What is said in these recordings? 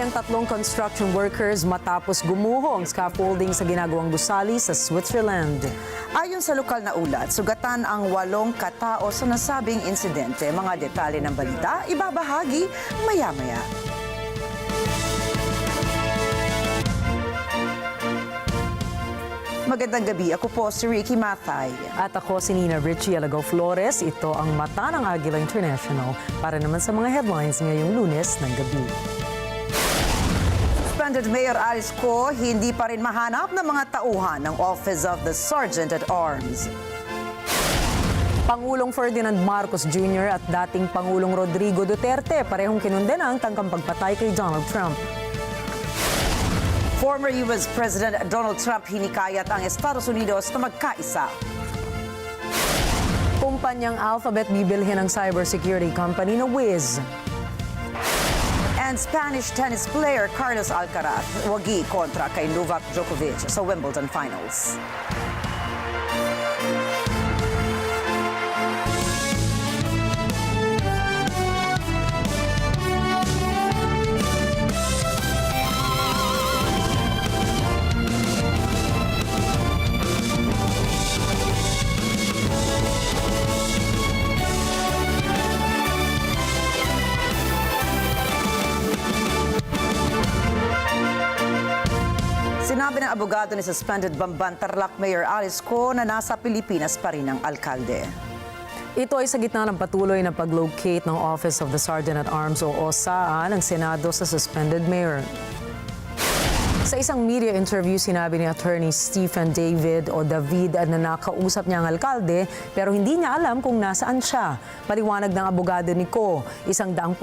Namatay ang 3 construction workers matapos gumuho ang scaffolding sa ginagawang gusali sa Switzerland. Ayon sa lokal na ulat, sugatan ang 8 katao sa nasabing insidente. Mga detalye ng balita, ibabahagi maya-maya. Magandang gabi, ako po si Ricky Mathay. At ako si Nina Richie Alagaw Flores. Ito ang Mata ng Agila International para naman sa mga headlines ngayong Lunes ng gabi. Suspended Mayor Alice Go, hindi pa rin mahanap ng mga tauhan ng Office of the Sergeant at Arms. Pangulong Ferdinand Marcos Jr. at dating Pangulong Rodrigo Duterte parehong kinundena ang tangkang pagpatay kay Donald Trump. Former U.S. President Donald Trump hinikayat ang Estados Unidos na magkaisa. Kumpanyang Alphabet bibilhin ang cybersecurity company na Wiz. And Spanish tennis player Carlos Alcaraz wagi kontra kay Novak Djokovic sa Wimbledon Finals. Sinabi ng abogado ni suspended Bamban Tarlac Mayor Alice Go na nasa Pilipinas pa rin ang alkalde. Ito ay sa gitna ng patuloy na pag-locate ng Office of the Sergeant at Arms o OSA ng Senado sa suspended mayor. Sa isang media interview, sinabi ni Attorney Stephen David na nakausap niya ang alkalde pero hindi niya alam kung nasaan siya. Paliwanag ng abogado ni Go, 100%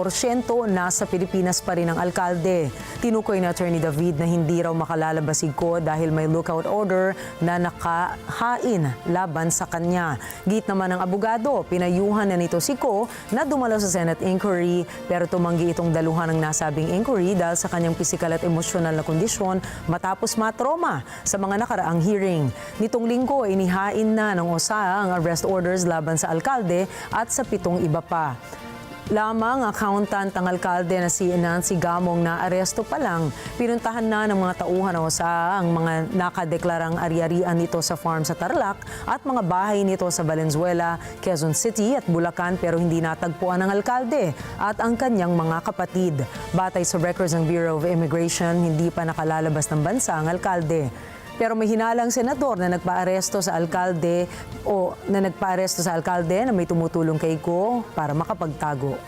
nasa Pilipinas pa rin ang alkalde. Tinukoy ni Attorney David na hindi raw makalalabas si Go dahil may lookout order na nakahain laban sa kanya. Git naman ng abogado, pinayuhan na nito si Go na dumalo sa Senate inquiry pero tumanggi itong daluhan ng nasabing inquiry dahil sa kanyang pisikal at emosyonal na kondisyon matapos matroma sa mga nakaraang hearing. Nitong linggo, inihain na ng OSA ang arrest orders laban sa alkalde at sa 7 iba pa. Lamang accountant ang alkalde na si Nancy Gamong na aresto pa lang. Pinuntahan na ng mga tauhan ng OSA ang mga nakadeklarang ari-arian nito sa farm sa Tarlac at mga bahay nito sa Valenzuela, Quezon City at Bulacan pero hindi natagpuan ng alkalde at ang kanyang mga kapatid. Batay sa records ng Bureau of Immigration, hindi pa nakalalabas ng bansa ang alkalde. Pero may hinalang senador na nagpaaresto sa alkalde na may tumutulong kay Go para makapagtago.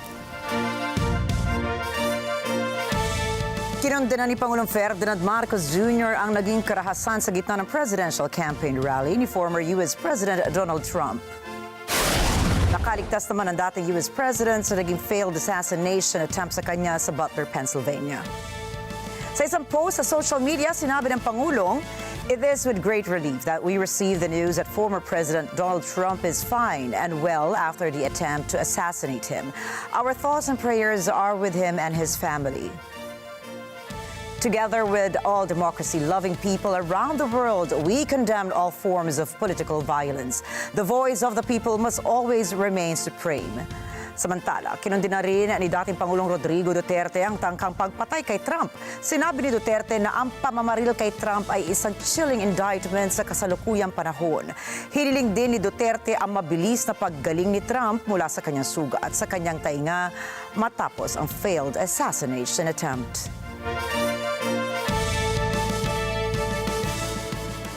Kinundena ni Pangulong Ferdinand Marcos Jr. ang naging karahasan sa gitna ng presidential campaign rally ni former U.S. President Donald Trump. Nakaligtas naman ang dating U.S. President sa naging failed assassination attempt sa kanya sa Butler, Pennsylvania. Sa isang post sa social media, sinabi ng Pangulong, "It is with great relief that we receive the news that former President Donald Trump is fine and well after the attempt to assassinate him. Our thoughts and prayers are with him and his family." Together with all democracy-loving people around the world, we condemn all forms of political violence. The voice of the people must always remain supreme. Samantala, kinundina rin ni dating Pangulong Rodrigo Duterte ang tangkang pagpatay kay Trump. Sinabi ni Duterte na ang pamamaril kay Trump ay isang chilling indictment sa kasalukuyang panahon. Hiniling din ni Duterte ang mabilis na paggaling ni Trump mula sa kanyang suga at sa kanyang tainga matapos ang failed assassination attempt.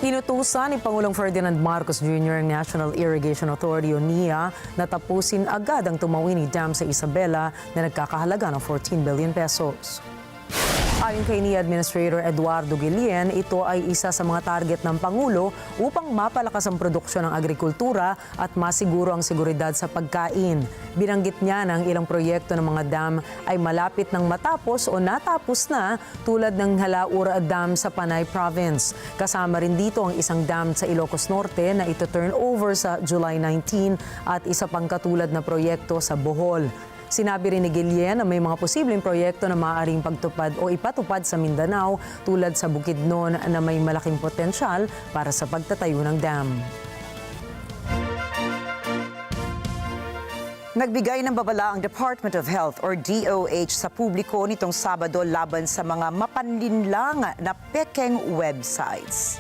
Inutusan ni Pangulong Ferdinand Marcos Jr. ang National Irrigation Authority o NIA na tapusin agad ang Tumawini Dam sa Isabela na nagkakahalaga ng 14 billion pesos. Ayon kay NIA Administrator Eduardo Guillen, ito ay isa sa mga target ng Pangulo upang mapalakas ang produksyon ng agrikultura at masiguro ang seguridad sa pagkain. Binanggit niya na ang ilang proyekto ng mga dam ay malapit ng matapos o natapos na tulad ng Halaura Dam sa Panay Province. Kasama rin dito ang isang dam sa Ilocos Norte na ito turn over sa July 19 at isa pang katulad na proyekto sa Bohol. Sinabi rin ni Guillen na may mga posibleng proyekto na maaaring pagtupad o ipatupad sa Mindanao tulad sa Bukidnon na may malaking potensyal para sa pagtatayo ng dam. Nagbigay ng babala ang Department of Health or DOH sa publiko nitong Sabado laban sa mga mapanlinlang na pekeng websites.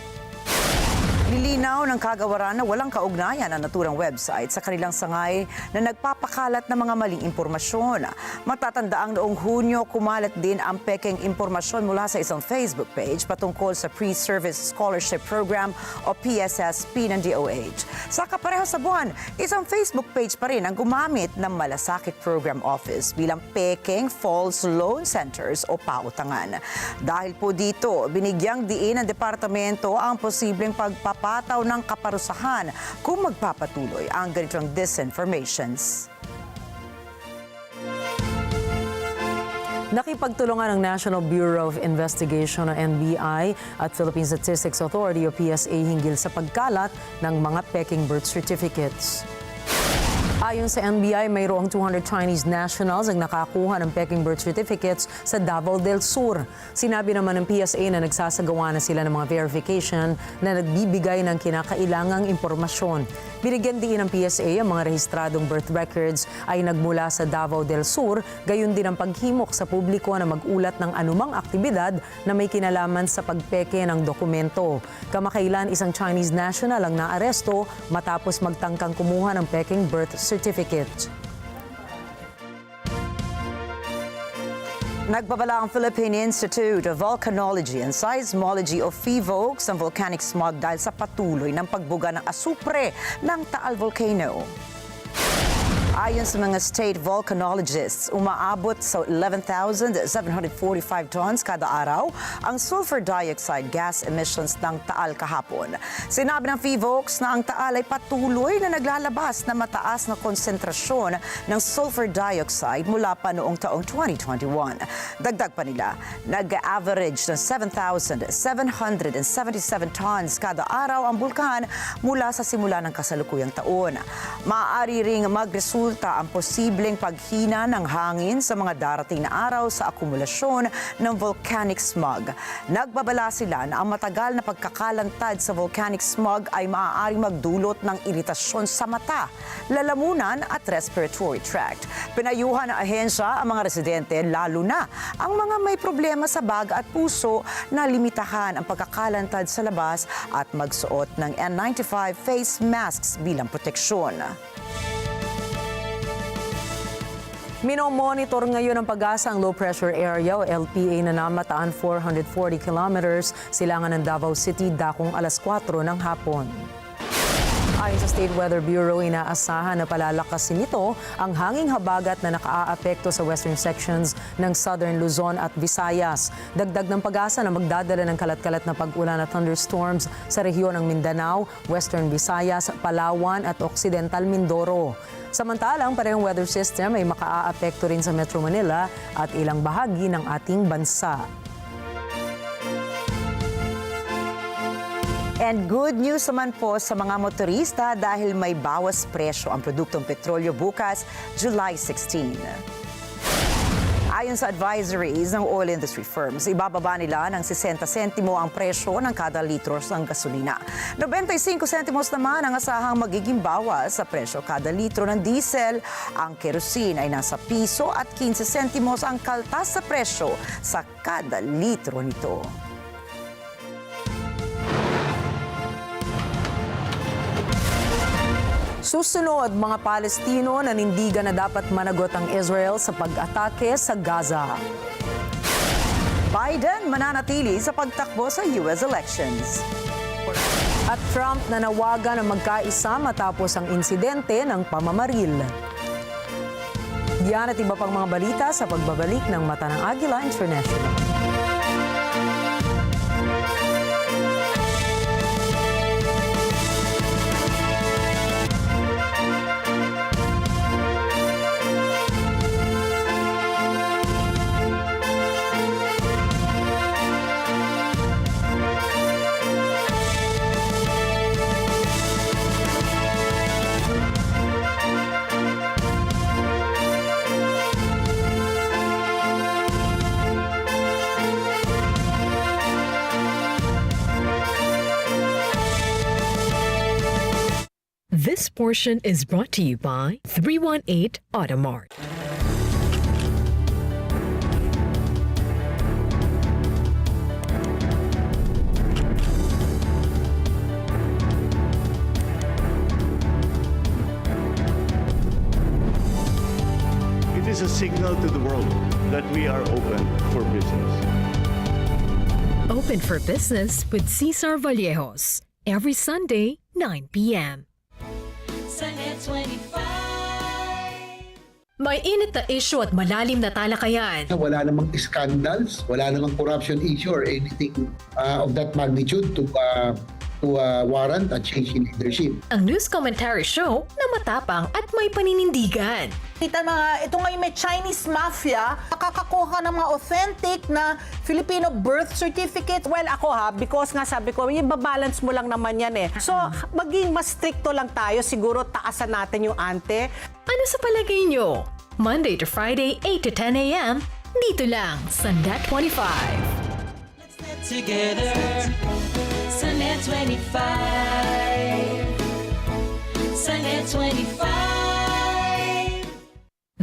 Nilinaw ng kagawaran na walang kaugnayan ang naturang website sa kanilang sangay na nagpapakalat ng mga maling impormasyon. Matatandaang noong Hunyo, kumalat din ang pekeng impormasyon mula sa isang Facebook page patungkol sa Pre-Service Scholarship Program o PSSP ng DOH. Sa kapareho sa buwan, isang Facebook page pa rin ang gumamit ng Malasakit Program Office bilang pekeng false loan centers o pautangan. Dahil po dito, binigyang diin ng departamento ang posibleng pagpapataw ng kaparusahan kung magpapatuloy ang ganitong disinformations. Nakipagtulungan ng National Bureau of Investigation o NBI at Philippine Statistics Authority o PSA hinggil sa pagkalat ng mga peking birth certificates. Ayon sa NBI, mayroong 200 Chinese nationals ang nakakuha ng peking birth certificates sa Davao del Sur. Sinabi naman ng PSA na nagsasagawa na sila ng mga verification na nagbibigay ng kinakailangang impormasyon. Binigyan din ng PSA ang mga rehistradong birth records ay nagmula sa Davao del Sur, gayon din ang paghimok sa publiko na magulat ng anumang aktibidad na may kinalaman sa pagpeke ng dokumento. Kamakailan isang Chinese national ang naaresto matapos magtangkang kumuha ng peking birth certificate. Nagbabala ang Philippine Institute of Volcanology and Seismology o PHIVOLCS ng volcanic smog dahil sa patuloy ng pagbuga ng asupre ng Taal Volcano. Ayon sa mga state volcanologists, umaabot sa 11,745 tons kada araw ang sulfur dioxide gas emissions ng Taal kahapon. Sinabi ng PHIVOLCS na ang Taal ay patuloy na naglalabas na mataas na konsentrasyon ng sulfur dioxide mula pa noong taong 2021. Dagdag pa nila, nag-average ng 7,777 tons kada araw ang bulkan mula sa simula ng kasalukuyang taon. Maaari ring magresulta ang posibleng paghina ng hangin sa mga darating na araw sa akumulasyon ng volcanic smog. Nagbabala sila na ang matagal na pagkakalantad sa volcanic smog ay maaaring magdulot ng iritasyon sa mata, lalamunan at respiratory tract. Pinayuhan ng ahensya ang mga residente, lalo na ang mga may problema sa baga at puso, na limitahan ang pagkakalantad sa labas at magsuot ng N95 face masks bilang proteksyon. Minomonitor ngayon ng Pag-asa ang low pressure area o LPA na namataan 440 kilometers silangan ng Davao City dakong alas 4 ng hapon. Ayon sa State Weather Bureau, inaasahan na palalakasin nito ang hanging habagat na nakaaapekto sa western sections ng Southern Luzon at Visayas. Dagdag ng Pag-asa na magdadala ng kalat-kalat na pag-ulan at thunderstorms sa rehiyon ng Mindanao, Western Visayas, Palawan at Occidental Mindoro. Samantalang parehong weather system ay makaaapekto rin sa Metro Manila at ilang bahagi ng ating bansa. And good news naman po sa mga motorista dahil may bawas presyo ang produktong petrolyo bukas, July 16. Ayon sa advisories ng oil industry firms, ibababa nila ng 60 sentimo ang presyo ng kada litro ng gasolina. 95 sentimos naman ang asahang magiging bawas sa presyo kada litro ng diesel. Ang kerosene ay nasa piso at 15 sentimos ang kaltas sa presyo sa kada litro nito. Susunod, mga Palestino nanindigan na dapat managot ang Israel sa pag-atake sa Gaza. Biden mananatili sa pagtakbo sa US elections. At Trump nanawagan na magkaisa matapos ang insidente ng pamamaril. Yan at iba pang mga balita sa pagbabalik ng Mata ng Agila International. portion is brought to you by 318 Automart. It is a signal to the world that we are open for business. Open for Business with Cesar Vallejos. Every Sunday, 9 p.m. May init na issue at malalim na talakayan. Wala namang scandals, wala namang corruption issue or anything of that magnitude to warrant a change in leadership. Ang news commentary show na matapang at may paninindigan. Ito ngayon may Chinese mafia, nakakakuha ng mga authentic na Filipino birth certificate. Well, ako because nga sabi ko, ibabalance mo lang naman yan eh. So, maging mas stricto lang tayo, siguro taasan natin yung ante. Ano sa palagay nyo? Monday to Friday, 8 to 10 a.m. Dito lang sa Net 25. Together, Sunday 25. Sunday 25.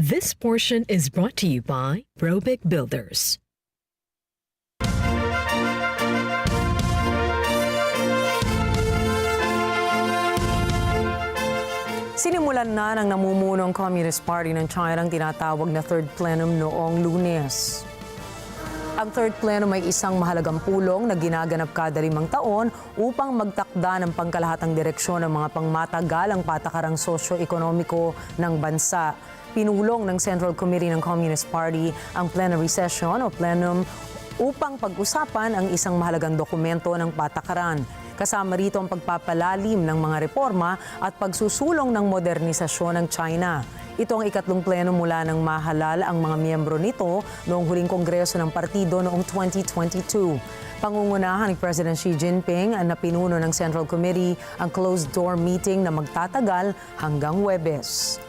This portion is brought to you by Robic Builders. Sinimulan na ng namumunong Communist Party ng China ang tinatawag na Third Plenum noong Lunes. Ang Third Plenum ay isang mahalagang pulong na ginaganap kada 5 taon upang magtakda ng pangkalahatang direksyon ng mga pangmatagalang patakarang sosyo-ekonomiko ng bansa. Pinulong ng Central Committee ng Communist Party ang plenary session o plenum upang pag-usapan ang isang mahalagang dokumento ng patakaran. Kasama rito ang pagpapalalim ng mga reforma at pagsusulong ng modernisasyon ng China. Ito ang ikatlong pleno mula nang mahalal ang mga miyembro nito noong huling kongreso ng partido noong 2022. Pangungunahan ni President Xi Jinping na pinuno ng Central Committee ang closed-door meeting na magtatagal hanggang Huwebes.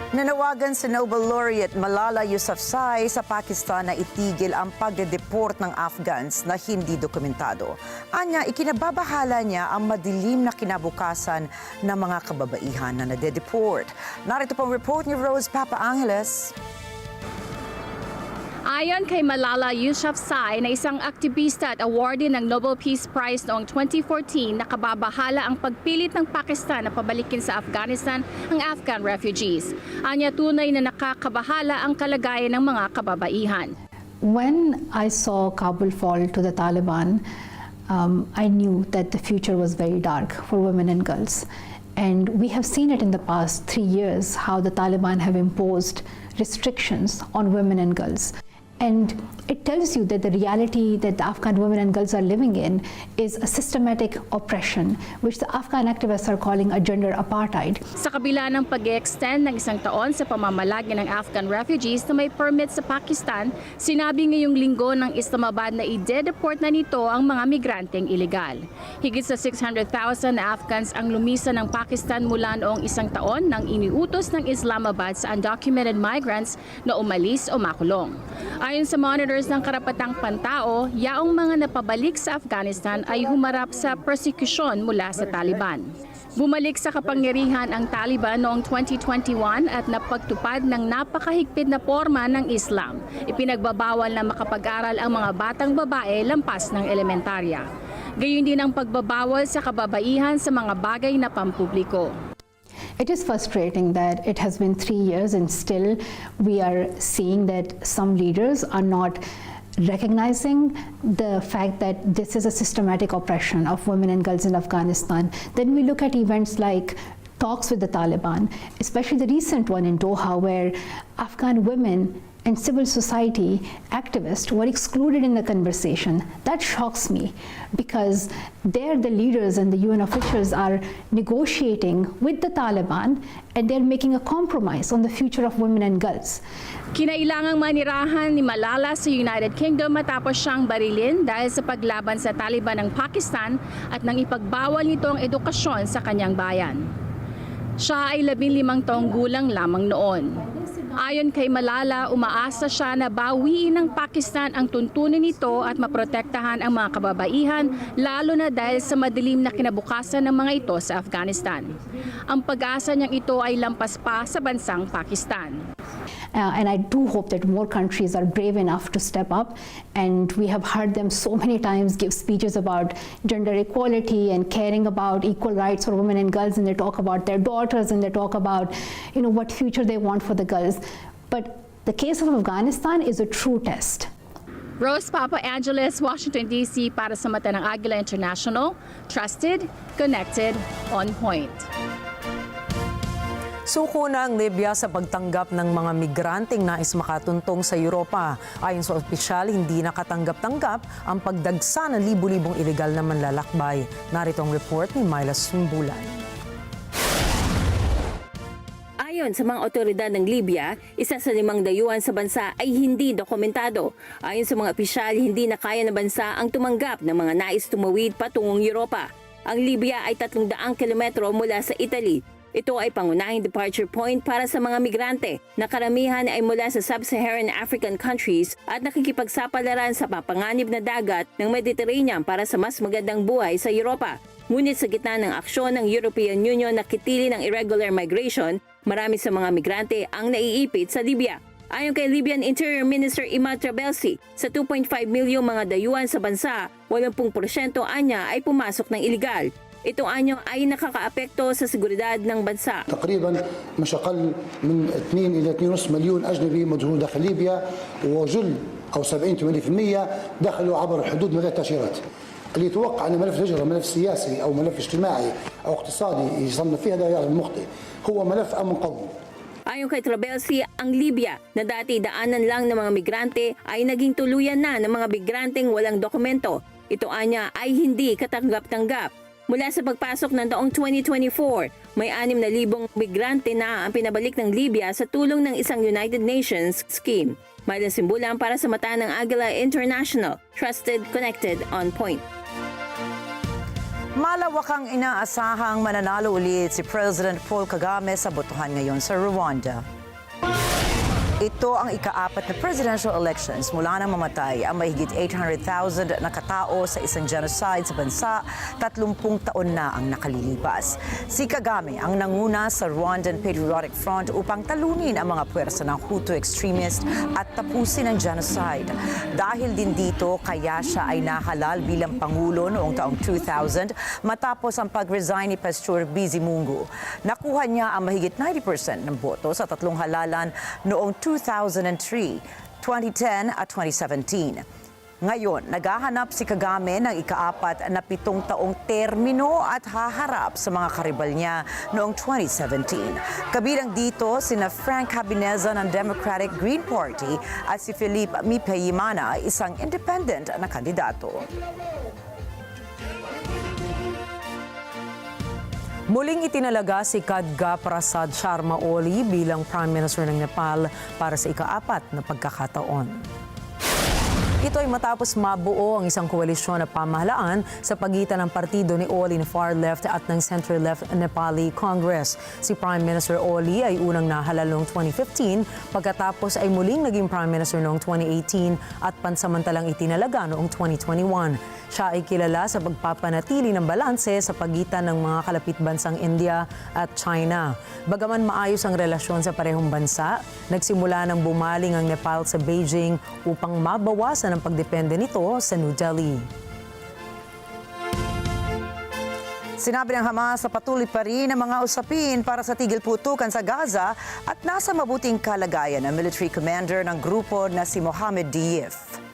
Nanawagan si Nobel Laureate Malala Yousafzai sa Pakistan na itigil ang pagde-deport ng Afghans na hindi dokumentado. Anya, ikinababahala niya ang madilim na kinabukasan ng mga kababaihan na nade-deport. Narito pong report ni Rose Papa Angeles. Ayon kay Malala Yousafzai na isang aktivista at awardee ng Nobel Peace Prize noong 2014, nakababahala ang pagpilit ng Pakistan na pabalikin sa Afghanistan ang Afghan refugees. Anya, tunay na nakakabahala ang kalagayan ng mga kababaihan. When I saw Kabul fall to the Taliban, I knew that the future was very dark for women and girls. And we have seen it in the past 3 years, how the Taliban have imposed restrictions on women and girls. And it tells you that the reality that the Afghan women and girls are living in is a systematic oppression, which the Afghan activists are calling a gender apartheid. Sa kabila ng pag-extend ng 1 taon sa pamamalagi ng Afghan refugees na may permit sa Pakistan, sinabi ngayong linggo ng Islamabad na i-deport na nito ang mga migranteng ilegal. Higit sa 600,000 na Afghans ang lumisan ng Pakistan mula noong 1 taon nang iniutos ng Islamabad sa undocumented migrants na umalis o makulong. Ayon sa monitors ng karapatang pantao, yaong mga napabalik sa Afghanistan ay humarap sa persecution mula sa Taliban. Bumalik sa kapangyarihan ang Taliban noong 2021 at napagtupad ng napakahigpit na forma ng Islam. Ipinagbabawal na makapag-aral ang mga batang babae lampas ng elementarya. Gayon din ang pagbabawal sa kababaihan sa mga bagay na pampubliko. It is frustrating that it has been 3 years and still we are seeing that some leaders are not recognizing the fact that this is a systematic oppression of women and girls in Afghanistan. Then we look at events like talks with the Taliban, especially the recent one in Doha, where Afghan women and civil society activists were excluded in the conversation. That shocks me because there the leaders and the UN officials are negotiating with the Taliban and they're making a compromise on the future of women and girls. Kinailangang manirahan ni Malala sa United Kingdom matapos siyang barilin dahil sa paglaban sa Taliban ng Pakistan at nang ipagbawal nito ang edukasyon sa kanyang bayan. Siya ay 15 taong gulang lamang noon. Ayon kay Malala, umaasa siya na bawiin ng Pakistan ang tuntunin nito at maprotektahan ang mga kababaihan, lalo na dahil sa madilim na kinabukasan ng mga ito sa Afghanistan. Ang pag-asa niyang ito ay lampas pa sa bansang Pakistan. And I do hope that more countries are brave enough to step up. And we have heard them so many times give speeches about gender equality and caring about equal rights for women and girls. And they talk about their daughters and they talk about, what future they want for the girls. But the case of Afghanistan is a true test. Rose Papa Angeles, Washington, D.C. para sa mata ng Agila International. Trusted, connected, on point. Suko na ang Libya sa pagtanggap ng mga migranteng nais makatuntong sa Europa. Ayon sa opisyal, hindi nakatanggap-tanggap ang pagdagsa ng libu-libong ilegal na manlalakbay. Narito ang report ni Myla Sumbulan. Ayon sa mga otoridad ng Libya, isa sa 5 dayuhan sa bansa ay hindi dokumentado. Ayon sa mga opisyal, hindi na kaya na bansa ang tumanggap ng mga nais tumawid patungong Europa. Ang Libya ay 300 kilometro mula sa Italy. Ito ay pangunahing departure point para sa mga migrante na karamihan ay mula sa sub-Saharan African countries at nakikipagsapalaran sa papanganib na dagat ng Mediterranean para sa mas magandang buhay sa Europa. Ngunit sa gitna ng aksyon ng European Union na kitili ng irregular migration, marami sa mga migrante ang naiipit sa Libya. Ayon kay Libyan Interior Minister Imad Trabelsi, sa 2.5 milyong mga dayuhan sa bansa, 80% anya ay pumasok ng iligal. Itong anyo ay nakakaapekto sa seguridad ng bansa. تقريبا مش أقل من 2 إلى 2.5 مليون أجنبي مدخول داخل ليبيا وجل أو 70-80% دخلوا عبر الحدود من غير تأشيرات. اللي يتوقع أن ملف الهجرة ملف سياسي أو ملف اجتماعي أو اقتصادي يصنف فيه هذا يعلم مخطئ. هو ملف أمن قومي. Ayon kay Trabelsi, ang Libya na dati daanan lang ng mga migrante ay naging tuluyan na ng mga migranteng walang dokumento. Ito anya ay hindi katanggap-tanggap. Mula sa pagpasok ng taong 2024, may 6,000 migrante na ang pinabalik ng Libya sa tulong ng isang United Nations scheme. Myla Sumbulan para sa mata ng Agila International. Trusted, connected, on point. Malawakang inaasahang mananalo ulit si President Paul Kagame sa botohan ngayon sa Rwanda. Ito ang ika-4 na presidential elections mula nang mamatay ang mahigit 800,000 na katao sa isang genocide sa bansa, 30 taon na ang nakalilipas. Si Kagame ang nanguna sa Rwandan Patriotic Front upang talunin ang mga puwersa ng Hutu extremist at tapusin ang genocide. Dahil din dito, kaya siya ay nahalal bilang Pangulo noong taong 2000 matapos ang pag-resign ni Pastor Bizimungu. Nakuha niya ang mahigit 90% ng boto sa 3 halalan noong 2003, 2010 at 2017. Ngayon, naghahanap si Kagame ng ika-4 na 7 taong termino at haharap sa mga karibal niya noong 2017. Kabilang dito sina Frank Habineza ng Democratic Green Party at si Philippe Mipayimana, isang independent na kandidato. Muling itinalaga si Khadga Prasad Sharma Oli bilang Prime Minister ng Nepal para sa ika-4 na pagkakataon. Ito ay matapos mabuo ang isang koalisyon na pamahalaan sa pagitan ng partido ni Oli na far-left at ng center-left Nepali Congress. Si Prime Minister Oli ay unang nahalal noong 2015 pagkatapos ay muling naging Prime Minister noong 2018 at pansamantalang itinalaga noong 2021. Siya ay kilala sa pagpapanatili ng balanse sa pagitan ng mga kalapit bansang India at China. Bagaman maayos ang relasyon sa parehong bansa, nagsimula nang bumaling ang Nepal sa Beijing upang mabawasan ang pagdepende nito sa New Delhi. Sinabi ng Hamas sa patuloy pa rin ang mga usapin para sa tigil putukan sa Gaza at nasa mabuting kalagayan ng military commander ng grupo na si Mohammed Diyef.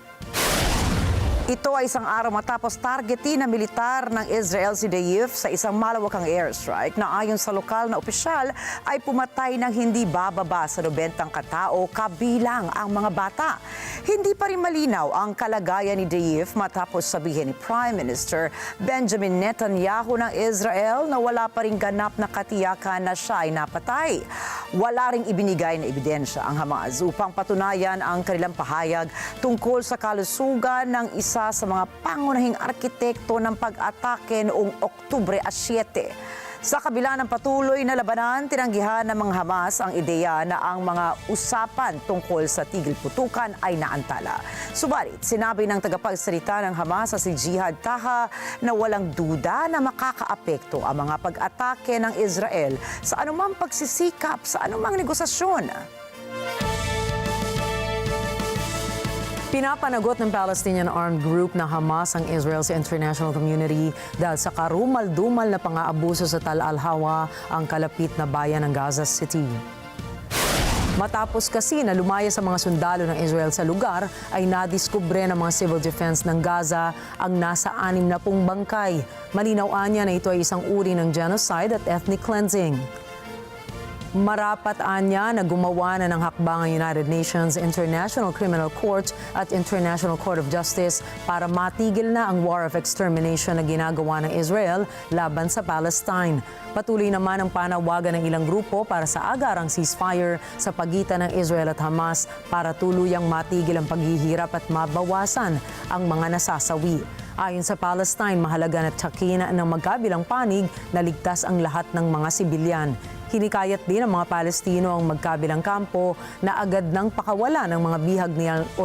Ito ay isang araw matapos targetin ng militar ng Israel si Diyef sa isang malawakang airstrike na ayon sa lokal na opisyal ay pumatay ng hindi bababa sa 90 katao kabilang ang mga bata. Hindi pa rin malinaw ang kalagayan ni Diyef matapos sabihin ni Prime Minister Benjamin Netanyahu ng Israel na wala pa rin ganap na katiyakan na siya ay napatay. Wala ring ibinigay na ebidensya ang Hamas upang patunayan ang kanilang pahayag tungkol sa kalusugan ng isa sa mga pangunahing arkitekto ng pag-atake noong Oktubre 7. Sa kabila ng patuloy na labanan, tinanggihan ng mga Hamas ang ideya na ang mga usapan tungkol sa tigil putukan ay naantala. Subalit, sinabi ng tagapagsalita ng Hamas sa si Jihad Taha na walang duda na makakaapekto ang mga pag-atake ng Israel sa anumang pagsisikap sa anumang negosasyon. Pinapanagot ng Palestinian armed group na Hamas ang Israel sa international community dahil sa karumal-dumal na pang-aabuso sa Tal Al-Hawa, ang kalapit na bayan ng Gaza City. Matapos kasi na lumaya sa mga sundalo ng Israel sa lugar, ay nadiskubre ng mga civil defense ng Gaza ang nasa 60 bangkay. Malinaw niya na ito ay isang uri ng genocide at ethnic cleansing. Marapat anya na gumawa na ng hakbang ang United Nations, International Criminal Court at International Court of Justice para matigil na ang war of extermination na ginagawa ng Israel laban sa Palestine. Patuloy naman ang panawagan ng ilang grupo para sa agarang ceasefire sa pagitan ng Israel at Hamas para tuluyang matigil ang paghihirap at mabawasan ang mga nasasawi. Ayon sa Palestine, mahalaga na tiyakin ng magkabilang panig na ligtas ang lahat ng mga sibilyan. Hinikayat din ng mga Palestino ang magkabilang kampo na agad nang pakawala ng mga bihag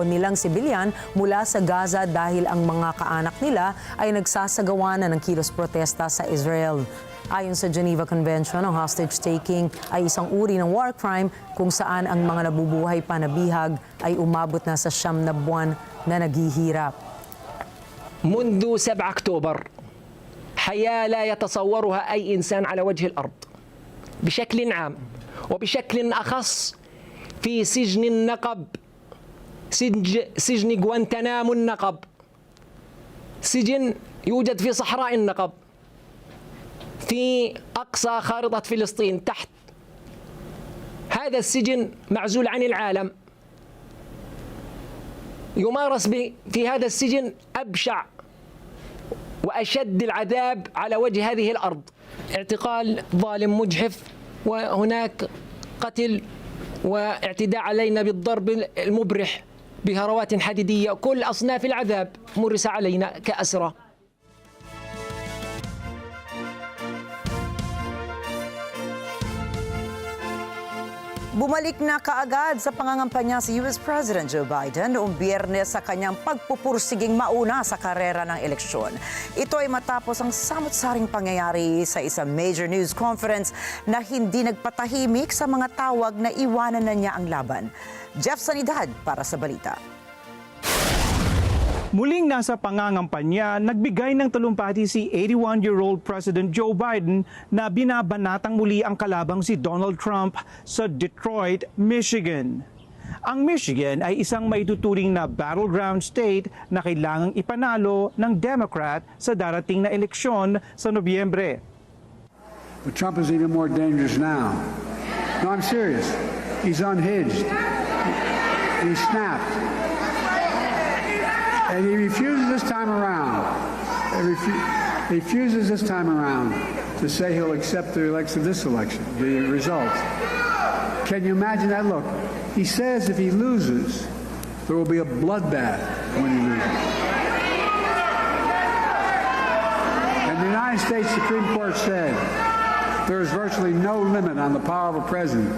nilang sibilyan mula sa Gaza dahil ang mga kaanak nila ay nagsasagawa na ng kilos protesta sa Israel. Ayon sa Geneva Convention, ang hostage-taking ay isang uri ng war crime kung saan ang mga nabubuhay pa na bihag ay umabot na sa 9 na buwan na naghihirap. منذ 7 أكتوبر حياة لا يتصورها أي إنسان على وجه الأرض بشكل عام وبشكل أخص في سجن النقب، سجن غوانتنامو النقب، سجن يوجد في صحراء النقب في أقصى خارطة فلسطين تحت. هذا السجن معزول عن العالم، يمارس في هذا السجن أبشع وأشد العذاب على وجه هذه الأرض. اعتقال ظالم مجحف، وهناك قتل واعتداء علينا بالضرب المبرح بهروات حديدية. كل أصناف العذاب مرس علينا كأسرى. Bumalik na kaagad sa pangangampanya si US President Joe Biden noong Biyernes sa kanyang pagpupursiging mauna sa karera ng eleksyon. Ito ay matapos ang samot-saring pangyayari sa isang major news conference na hindi nagpatahimik sa mga tawag na iwanan na niya ang laban. Jeff Sanidad para sa balita. Muling nasa pangangampanya, nagbigay ng talumpati si 81-year-old President Joe Biden na binabanatang muli ang kalabang si Donald Trump sa Detroit, Michigan. Ang Michigan ay isang maituturing na battleground state na kailangang ipanalo ng Democrat sa darating na eleksyon sa Nobyembre. But Trump is even more dangerous now. No, I'm serious. He's unhinged. He snapped. And he refuses this time around. Refuses this time around to say he'll accept the results. Can you imagine that? Look, he says if he loses, there will be a bloodbath when he loses. And the United States Supreme Court said there is virtually no limit on the power of a president.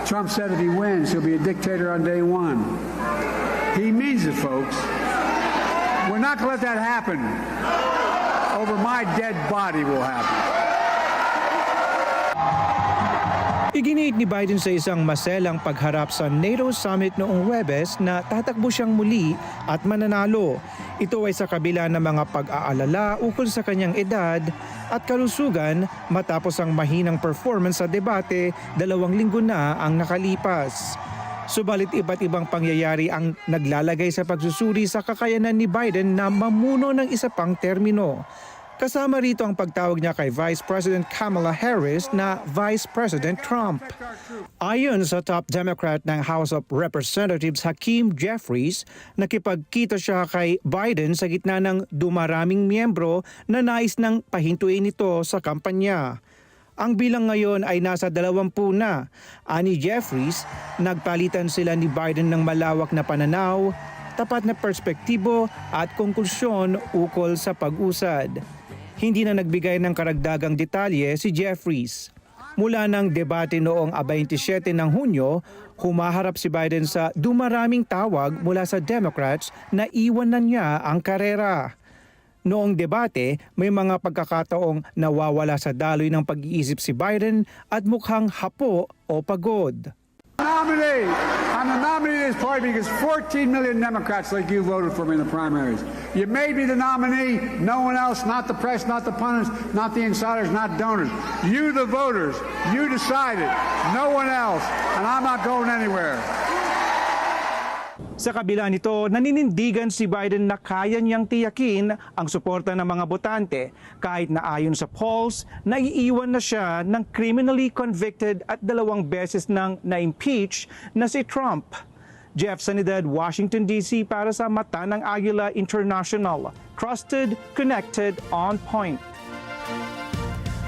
Trump said if he wins, he'll be a dictator on day one. He means it, folks. We're not going to let that happen. Over my dead body will happen. Iginiit ni Biden sa isang maselang pagharap sa NATO summit noong Huwebes na tatakbo siyang muli at mananalo. Ito ay sa kabila ng mga pag-aalala ukol sa kanyang edad at kalusugan matapos ang mahinang performance sa debate 2 linggo na ang nakalipas. Subalit iba't ibang pangyayari ang naglalagay sa pagsusuri sa kakayanan ni Biden na mamuno ng isa pang termino. Kasama rito ang pagtawag niya kay Vice President Kamala Harris na Vice President Trump. Ayon sa top Democrat ng House of Representatives Hakeem Jeffries, nakipagkita siya kay Biden sa gitna ng dumaraming miyembro na nais nang pahintuin ito sa kampanya. Ang bilang ngayon ay nasa 20 na. Ani Jeffries, nagpalitan sila ni Biden ng malawak na pananaw, tapat na perspektibo at konklusyon ukol sa pag-usad. Hindi na nagbigay ng karagdagang detalye si Jeffries. Mula ng debate noong 27 ng Hunyo, humaharap si Biden sa dumaraming tawag mula sa Democrats na iwan na niya ang karera. Noong debate, may mga pagkakataong nawawala sa daloy ng pag-iisip si Biden at mukhang hapo o pagod. Nominee. I'm the nominee of this party because 14 million Democrats like you voted for me in the primaries. You made me the nominee, no one else, not the press, not the pundits, not the insiders, not donors. You, the voters, you decided, no one else, and I'm not going anywhere. Sa kabila nito, naninindigan si Biden na kaya niyang tiyakin ang suporta ng mga botante kahit na ayon sa polls, naiiwan na siya ng criminally convicted at 2 beses nang na-impeach na si Trump. Jeff Sanidad, Washington DC para sa Mata ng Agila International. Trusted, connected, on point.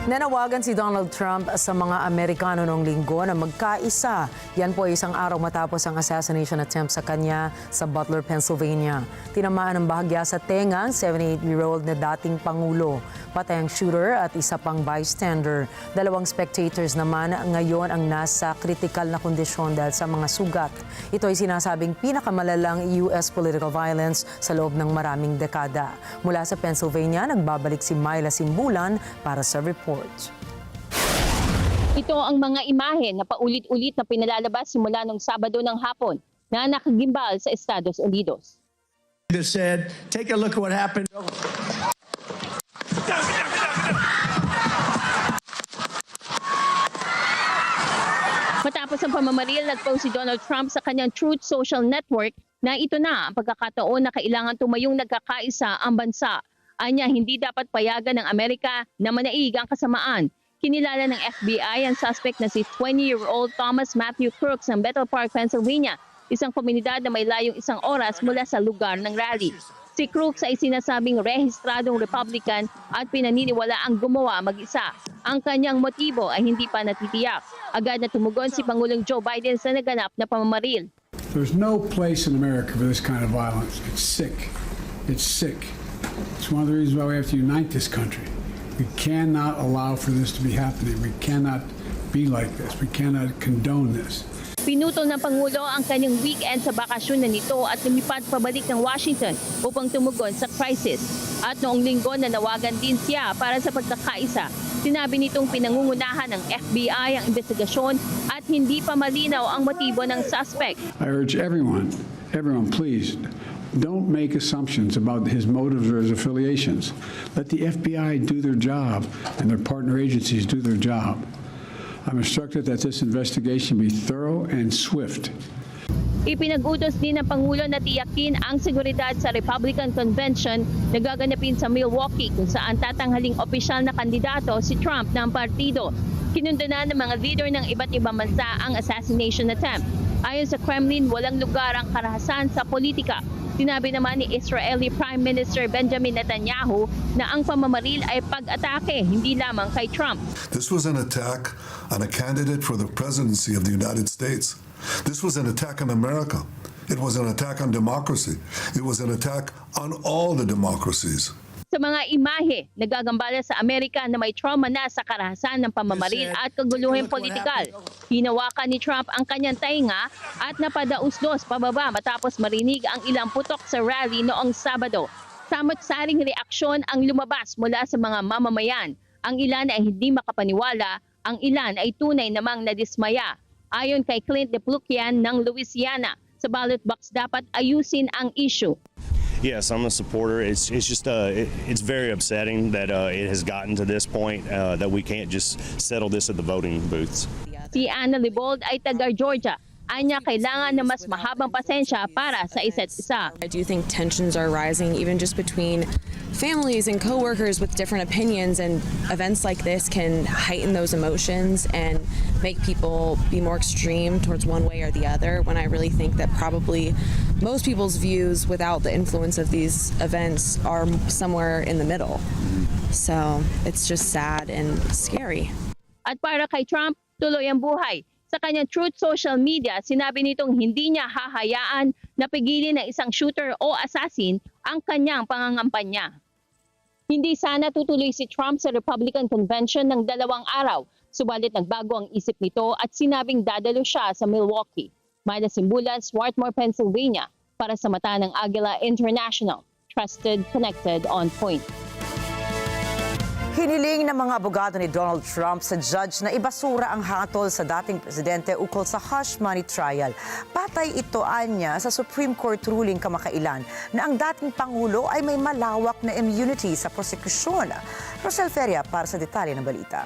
Nanawagan si Donald Trump sa mga Amerikano noong linggo na magkaisa. Yan po ay isang araw matapos ang assassination attempt sa kanya sa Butler, Pennsylvania. Tinamaan ng bahagya sa tenga ang 78-year-old na dating Pangulo. Patay ang shooter at isa pang bystander. 2 spectators naman ngayon ang nasa critical na kondisyon dahil sa mga sugat. Ito ay sinasabing pinakamalalang US political violence sa loob ng maraming dekada. Mula sa Pennsylvania, nagbabalik si Myla Simbulan para sa report. Ito ang mga imahe na paulit-ulit na pinalalabas simula nung Sabado ng hapon na nakagimbal sa Estados Unidos. They said, take a look at what happened. Matapos ang pamamaril, nag-post si Donald Trump sa kanyang Truth Social Network na ito na ang pagkakataon na kailangan tumayong nagkakaisa ang bansa. Anya, hindi dapat payagan ng Amerika na manaig ang kasamaan. Kinilala ng FBI ang suspect na si 20-year-old Thomas Matthew Crooks ng Bethel Park, Pennsylvania, isang komunidad na may layong 1 oras mula sa lugar ng rally. Si Crooks ay sinasabing rehistradong Republican at pinaniniwala ang gumawa mag-isa. Ang kanyang motibo ay hindi pa natitiyak. Agad na tumugon si Pangulong Joe Biden sa naganap na pamamaril. There's no place in America for this kind of violence. It's sick. It's sick. It's one of the reasons why we have to unite this country. We cannot allow for this to be happening. We cannot be like this. We cannot condone this. Pinutol ng Pangulo ang kanyang weekend sa bakasyon na nito at lumipad pabalik ng Washington upang tumugon sa crisis. At noong linggo nanawagan din siya para sa pagkakaisa. Sinabi nitong pinangungunahan ng FBI ang investigasyon at hindi pa malinaw ang motibo ng suspect. I urge everyone please, don't make assumptions about his motives or his affiliations. Let the FBI do their job and their partner agencies do their job. I'm instructed that this investigation be thorough and swift. Ipinag-utos din ng Pangulo na tiyakin ang seguridad sa Republican Convention na gaganapin sa Milwaukee kung saan tatanghaling opisyal na kandidato si Trump ng partido. Kinundanan ng mga leader ng iba't ibang bansa ang assassination attempt. Ayon sa Kremlin, walang lugar ang karahasan sa politika. Sinabi naman ni Israeli Prime Minister Benjamin Netanyahu na ang pamamaril ay pag-atake, hindi lamang kay Trump. This was an attack on a candidate for the presidency of the United States. This was an attack on America. It was an attack on democracy. It was an attack on all the democracies. Sa mga imahe, nagagambala sa Amerika na may trauma na sa karahasan ng pamamaril at kaguluhang politikal. Hinawakan ni Trump ang kanyang tainga at napadausdos pababa matapos marinig ang ilang putok sa rally noong Sabado. Samot-saring reaksyon ang lumabas mula sa mga mamamayan. Ang ilan ay hindi makapaniwala, ang ilan ay tunay namang nadismaya. Ayon kay Clint DePlukian ng Louisiana, sa ballot box dapat ayusin ang issue. Yes, I'm a supporter. It's just it's very upsetting that it has gotten to this point that we can't just settle this at the voting booths. Si Anna Libold ay taga Georgia. Anya, kailangan na mas mahabang pasensya para sa isa't isa. I do think tensions are rising even just between families and coworkers with different opinions, and events like this can heighten those emotions and make people be more extreme towards one way or the other, when I really think that probably most people's views without the influence of these events are somewhere in the middle. So it's just sad and scary. At para kay Trump, tuloy ang buhay. Sa kanyang Truth Social Media, sinabi nitong hindi niya hahayaan na pigilin ng isang shooter o assassin ang kanyang pangangampanya. Hindi sana tutuloy si Trump sa Republican Convention ng 2 araw, subalit nagbago ang isip nito at sinabing dadalo siya sa Milwaukee. Myla Simbulan, Swarthmore, Pennsylvania, para sa mata ng Agila International. Trusted, connected, on point. Hiniling ng mga abogado ni Donald Trump sa judge na ibasura ang hatol sa dating presidente ukol sa hush money trial. Patay ito anya sa Supreme Court ruling kamakailan na ang dating Pangulo ay may malawak na immunity sa prosekusyon. Rosel Feria para sa detalye ng balita.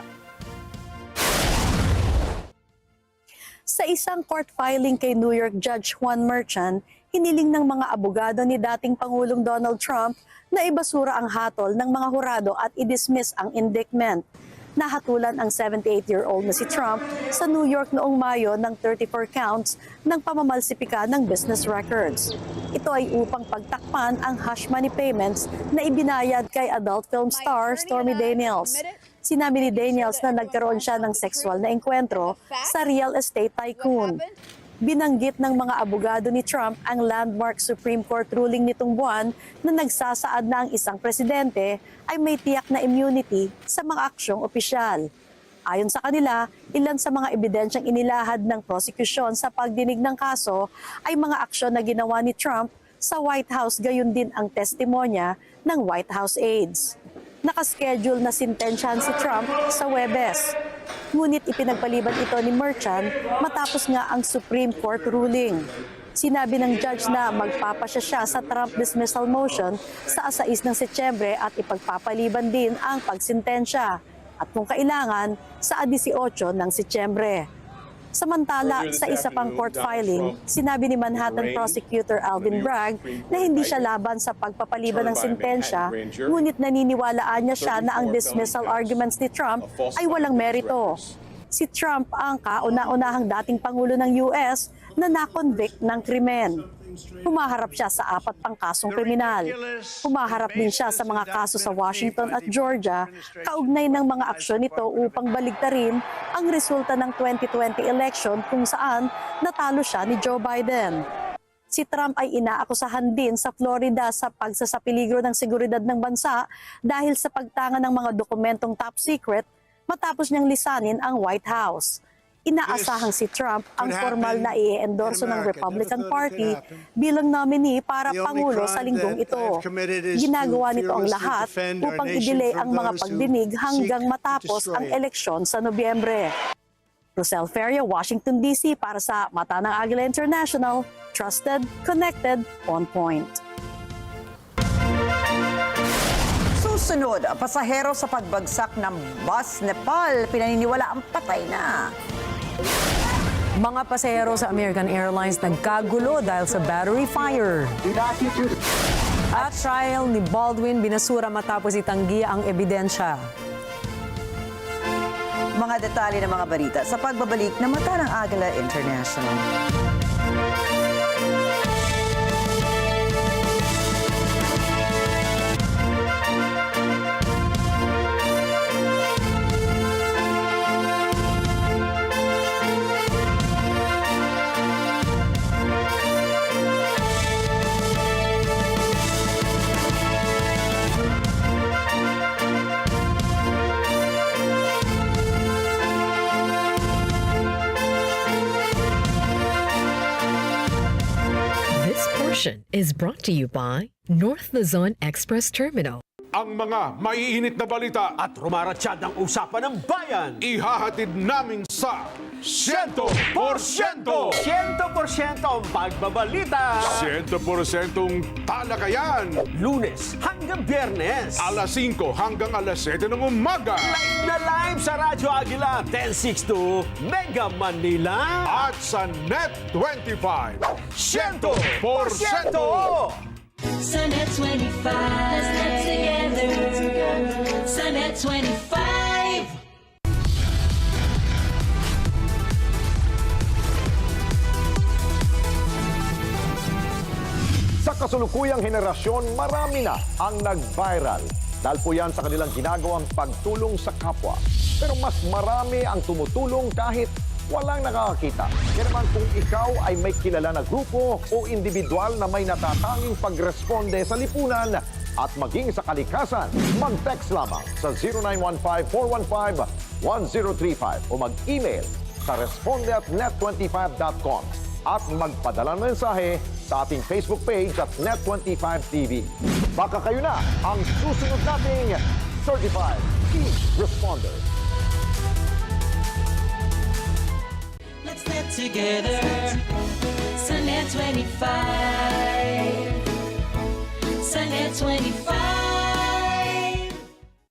Sa isang court filing kay New York Judge Juan Merchan, hiniling ng mga abogado ni dating Pangulong Donald Trump na ibasura ang hatol ng mga hurado at i-dismiss ang indictment. Nahatulan ang 78-year-old na si Trump sa New York noong Mayo ng 34 counts ng pamamalsipika ng business records. Ito ay upang pagtakpan ang hush money payments na ibinayad kay adult film star Stormy Daniels. Sinabi ni Daniels na nagkaroon siya ng sexual na engkwentro sa real estate tycoon. Binanggit ng mga abogado ni Trump ang landmark Supreme Court ruling nitong buwan na nagsasaad na ang isang presidente ay may tiyak na immunity sa mga aksyong opisyal. Ayon sa kanila, ilan sa mga ebidensyang inilahad ng prosekusyon sa pagdinig ng kaso ay mga aksyon na ginawa ni Trump sa White House, gayon din ang testimonya ng White House aides. Nakaschedule na sintensyahan si Trump sa Huwebes. Ngunit ipinagpaliban ito ni Merchan matapos nga ang Supreme Court ruling. Sinabi ng judge na magpapasya siya sa Trump dismissal motion sa 6 ng Setyembre at ipagpapaliban din ang pagsintensya at kung kailangan sa 18 ng Setyembre. Samantala, sa isa pang court filing, sinabi ni Manhattan Prosecutor Alvin Bragg na hindi siya laban sa pagpapaliban ng sintensya, ngunit naniniwalaan niya siya na ang dismissal arguments ni Trump ay walang merito. Si Trump ang kauna-unahang dating Pangulo ng US na na-convict ng krimen. Humaharap siya sa 4 pang kasong kriminal. Humaharap din siya sa mga kaso sa Washington at Georgia, kaugnay ng mga aksyon nito upang baligtarin ang resulta ng 2020 election kung saan natalo siya ni Joe Biden. Si Trump ay inaakusahan din sa Florida sa pagsasapeligro ng seguridad ng bansa dahil sa pagtanga ng mga dokumentong top secret matapos niyang lisanin ang White House. Inaasahang si Trump ang formal na i-endorso ng Republican Party bilang nominee para Pangulo sa linggong ito. Ginagawa nito ang lahat upang i-delay ang mga pagdinig hanggang matapos ang eleksyon sa Nobyembre. Rosel Feria, Washington DC para sa Mata ng Agila International. Trusted, connected, on point. Susunod, pasahero sa pagbagsak ng bus Nepal, pinaniniwala ang patay na. Mga pasahero sa American Airlines nagkagulo dahil sa battery fire. At trial ni Baldwin binasura matapos itanggi ang ebidensya. Mga detalye ng mga balita sa pagbabalik na Mata ng Agila International. Is brought to you by North Luzon Express Terminal. Ang mga maiinit na balita at rumaratsyad ang usapan ng bayan, ihahatid namin sa 100%! 100% ang pagbabalita! 100% talakayan! Lunes hanggang Biyernes! Alas 5 hanggang alas 7 ng umaga! Live na live sa Radyo Agila 1062 Mega Manila! At sa Net 25! 100%! Sa Net 25, let's get together. Sa Net 25. Sa kasulukuyang henerasyon, marami na ang nag-viral. Dahil po yan sa kanilang ginagawang pagtulong sa kapwa. Pero mas marami ang tumutulong kahit walang nakakakita. Kaya naman kung ikaw ay may kilala na grupo o individual na may natatanging pagresponde sa lipunan, At maging sa kalikasan, mag-text lamang sa 0915-415-1035 o mag-email sa responde@net25.com at magpadala ng mensahe sa ating Facebook page at Net25TV. Baka kayo na ang susunod nating Certified Key Responder. Let's get together sa Net25. Sa Net25.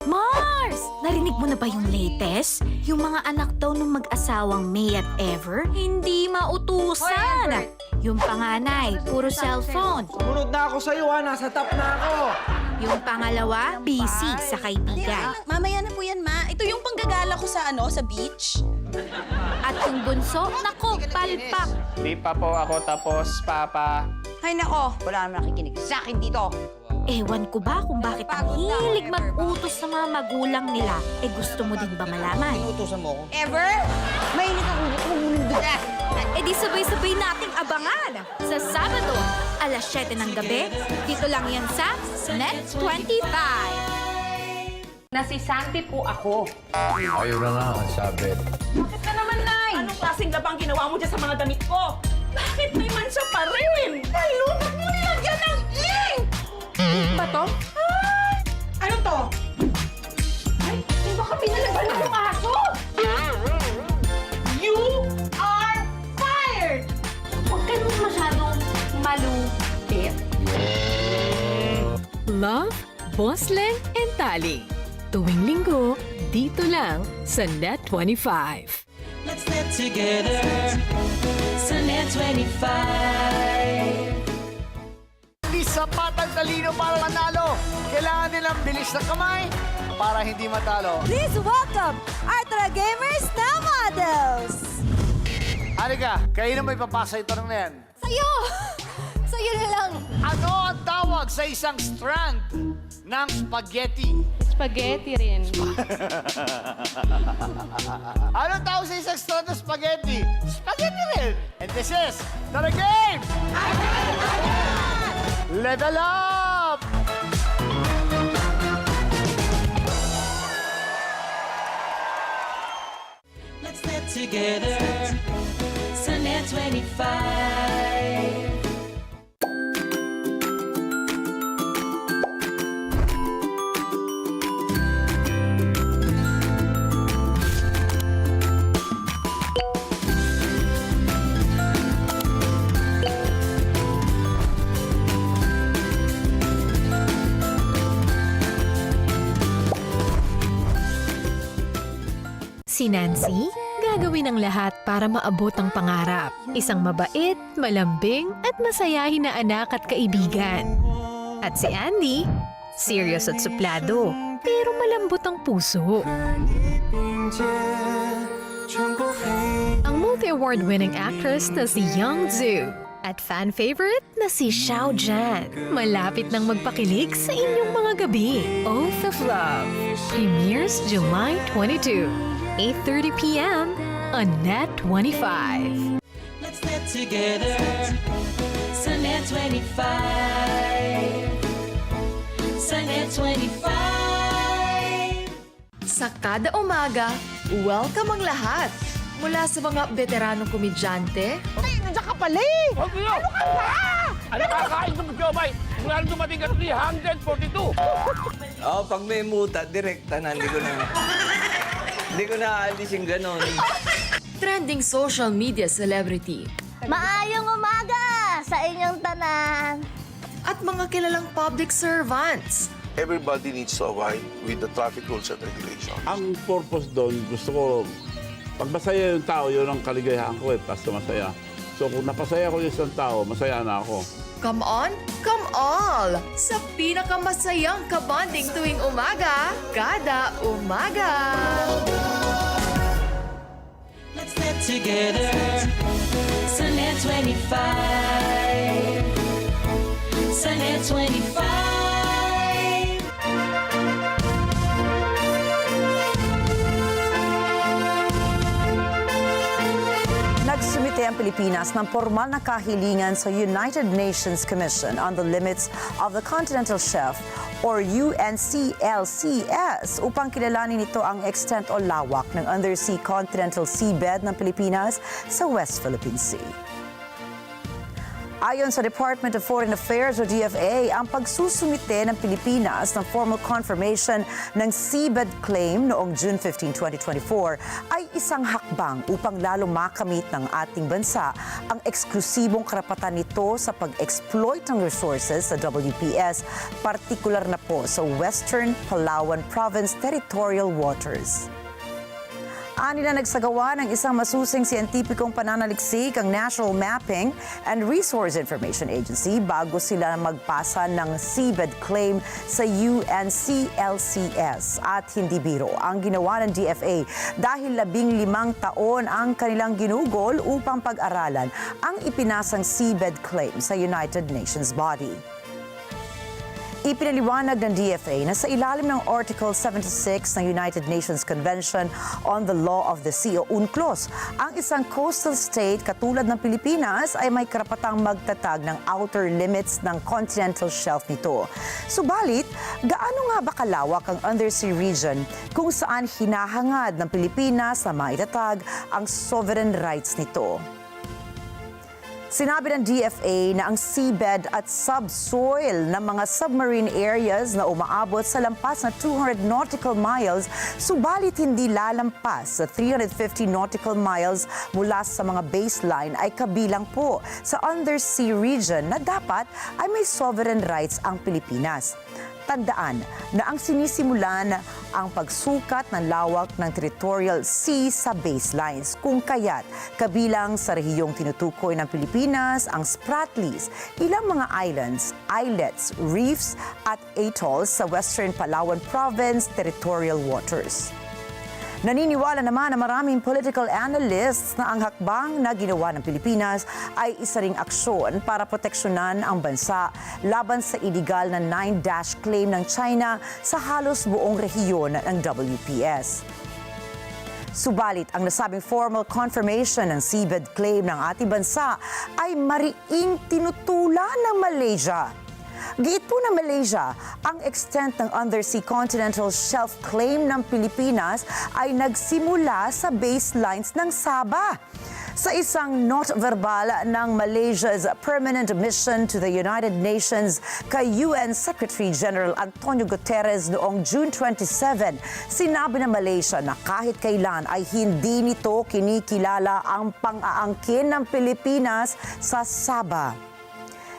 Mars! Narinig mo na ba yung latest? Yung mga anak daw ng mag-asawang May at Ever, hindi mautusan. Yung panganay, puro cellphone. Sumunod na ako sa'yo ha, nasa top na ako. Yung pangalawa, busy sa kaibigan. Mamaya na po yan, ma. Ito yung panggagala ko sa sa beach. At yung bunso, nako, palpak. Di pa po ako tapos, Papa. Ay nako, wala naman nakikinig sa akin dito. Ewan ko ba kung bakit ang hilig mag-utos sa mga magulang nila. Gusto mo din ba malaman? Inutusan mo ako. Ever? Mahilig ako kumunin doon. Di sabay-sabay nating abangan sa Sabado, alas 7 ng gabi. Dito lang yan sa Net25. Nasisanti po ako. Ayun na nga, sabi. Bakit ka naman, Nay? Anong klaseng labang ginawa mo dyan sa mga damit ko? Bakit may mansa pa rin? Lalo, ba't mo nilagyan ng ink? Ba to? Ano to? Ay, baka pinalaban mo yung aso! You are fired! Huwag ka naman masyadong malupit. Love, Bosleng, and Tali. Tuwing linggo, dito lang sa Net25. Let's get together sa Net25. Hindi sapat ang talino para manalo. Kailangan nilang bilis na kamay para hindi matalo. Please welcome our Tara Gamers na models! Halika, kayo na may papasa ito ng yan. Sa'yo! Sa'yo na lang! Ano ang tawag sa isang strand ng spaghetti? Spaghetti rin. Ano ang tawag sa isang strand ng spaghetti? Spaghetti rin! And this is Tara Game! Level up! Let's get together sa Net25. Si Nancy, gagawin ang lahat para maabot ang pangarap. Isang mabait, malambing, at masayahin na anak at kaibigan. At si Andy, serious at suplado, pero malambot ang puso. Ang multi-award-winning actress na si Young Zoo at fan favorite na si Xiao Zhan. Malapit nang magpakilig sa inyong mga gabi. Oath of Love premieres July 22. 8:30 p.m. on Net25. Let's get together sa Net25. Sa Net25. Sa kada umaga, welcome ang lahat. Mula sa mga veteranong komedyante. Ay, nandiyan ka pala eh! Ano ka ba? Ano kakain ko mo, Jomay? Mula nang dumating ka 342. Pag may muta, direkta na, hindi ko naaalis yung ganon. Trending social media celebrity. Maayong umaga sa inyong tanan! At mga kilalang public servants. Everybody needs to abide with the traffic rules and regulations. Ang purpose doon, gusto ko, pag masaya yung tao, yun ang kaligayahan ko basta masaya. So kung napasaya ko yung isang tao, masaya na ako. Come on, come all! Sa pinakamasayang kabanding tuwing umaga, kada umaga! Let's get together sa Net25. Sa Net25. Nagsumite ang Pilipinas ng formal na kahilingan sa United Nations Commission on the Limits of the Continental Shelf or UNCLCS upang kilalanin nito ang extent o lawak ng undersea continental seabed ng Pilipinas sa West Philippine Sea. Ayon sa Department of Foreign Affairs o DFA, ang pagsusumite ng Pilipinas ng formal confirmation ng seabed claim noong June 15, 2024 ay isang hakbang upang lalo makamit ng ating bansa ang eksklusibong karapatan nito sa pag-exploit ng resources sa WPS, partikular na po sa Western Palawan Province territorial waters. Anila nagsagawa ng isang masusing siyentipikong pananaliksik ang National Mapping and Resource Information Agency bago sila magpasa ng seabed claim sa UNCLCS. At hindi biro ang ginawa ng DFA dahil 15 taon ang kanilang ginugol upang pag-aralan ang ipinasang seabed claim sa United Nations body. Ipinaliwanag ng DFA na sa ilalim ng Article 76 ng United Nations Convention on the Law of the Sea o UNCLOS, ang isang coastal state katulad ng Pilipinas ay may karapatang magtatag ng outer limits ng continental shelf nito. Subalit, gaano nga ba kalawak ang undersea region kung saan hinahangad ng Pilipinas na maitatag ang sovereign rights nito? Sinabi ng DFA na ang seabed at subsoil ng mga submarine areas na umaabot sa lampas na 200 nautical miles, subalit hindi lalampas sa 350 nautical miles mula sa mga baseline ay kabilang po sa undersea region na dapat ay may sovereign rights ang Pilipinas. Tandaan na ang sinisimulan ang pagsukat ng lawak ng territorial sea sa baselines, kung kaya't kabilang sa rehiyong tinutukoy ng Pilipinas ang Spratlys, ilang mga islands, islets, reefs at atolls sa Western Palawan Province territorial waters. Naniniwala naman ang maraming political analysts na ang hakbang na ginawa ng Pilipinas ay isa ring aksyon para proteksyonan ang bansa laban sa iligal na 9-dash claim ng China sa halos buong rehiyon ng WPS. Subalit, ang nasabing formal confirmation ng seabed claim ng ating bansa ay mariing tinutulan ng Malaysia. Giit po ng Malaysia, ang extent ng undersea continental shelf claim ng Pilipinas ay nagsimula sa baselines ng Sabah. Sa isang note verbal ng Malaysia's permanent mission to the United Nations kay UN Secretary General Antonio Guterres noong June 27, sinabi ng Malaysia na kahit kailan ay hindi nito kinikilala ang pang-aangkin ng Pilipinas sa Sabah.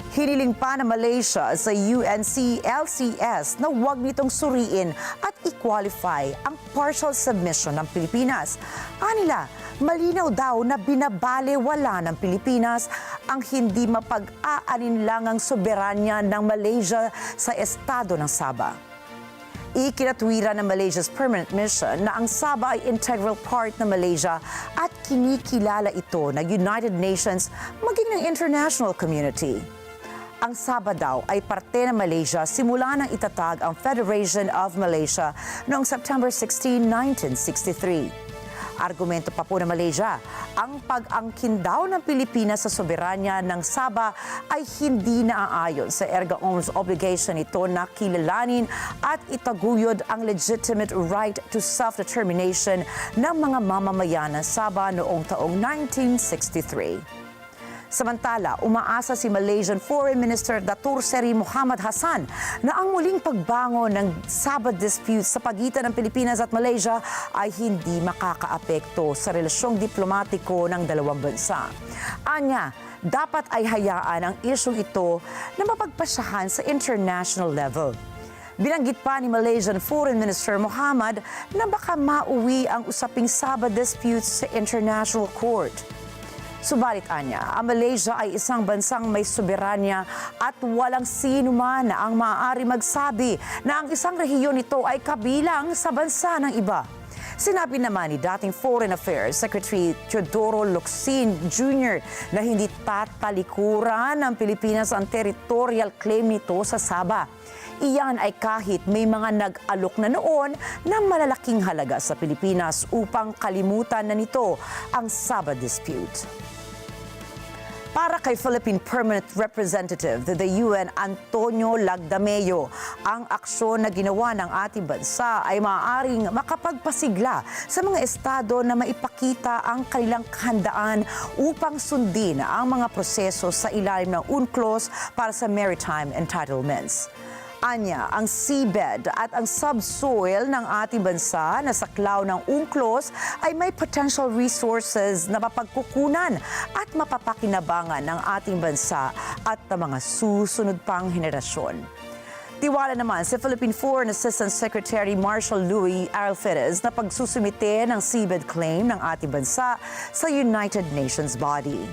Hiniling pa ng Malaysia sa UNCLCS na huwag nitong suriin at i-qualify ang partial submission ng Pilipinas. Anila, malinaw daw na binabalewala ng Pilipinas ang hindi mapag-aaninlangang soberanya ng Malaysia sa estado ng Sabah. Ikinatwira ng Malaysia's permanent mission na ang Sabah ay integral part ng Malaysia at kinikilala ito ng United Nations maging ng international community. Ang Sabah daw ay parte ng Malaysia simula nang itatag ang Federation of Malaysia noong September 16, 1963. Argumento pa po ng Malaysia, ang pag-angkin daw ng Pilipinas sa soberanya ng Sabah ay hindi naaayon sa erga omnes obligation nito na kilalanin at itaguyod ang legitimate right to self-determination ng mga mamamayan ng Sabah noong taong 1963. Samantala, umaasa si Malaysian Foreign Minister Datuk Seri Muhammad Hassan na ang muling pagbangon ng Sabah dispute sa pagitan ng Pilipinas at Malaysia ay hindi makakaapekto sa relasyong diplomatiko ng dalawang bansa. Anya, dapat ay hayaan ang isyong ito na mapagpasyahan sa international level. Binanggit pa ni Malaysian Foreign Minister Muhammad na baka mauwi ang usaping Sabah disputes sa International Court. Subalit anya, ang Malaysia ay isang bansang may soberanya at walang sino man na ang maaari magsabi na ang isang rehiyon nito ay kabilang sa bansa ng iba. Sinabi naman ni dating Foreign Affairs Secretary Teodoro Locsin Jr. na hindi tatalikuran ng Pilipinas ang territorial claim nito sa Sabah. Iyan ay kahit may mga nag-alok na noon ng malalaking halaga sa Pilipinas upang kalimutan na nito ang Sabah dispute. Para kay Philippine Permanent Representative to the UN Antonio Lagdameo, ang aksyon na ginawa ng ating bansa ay maaaring makapagpasigla sa mga estado na maipakita ang kanilang kahandaan upang sundin ang mga proseso sa ilalim ng UNCLOS para sa maritime entitlements. Anya, ang seabed at ang subsoil ng ating bansa na saklaw ng UNCLOS ay may potential resources na mapagkukunan at mapapakinabangan ng ating bansa at ng mga susunod pang henerasyon. Tiwala naman si Philippine Foreign Assistant Secretary Marshal Louis Alferez na pagsusumite ng seabed claim ng ating bansa sa United Nations body.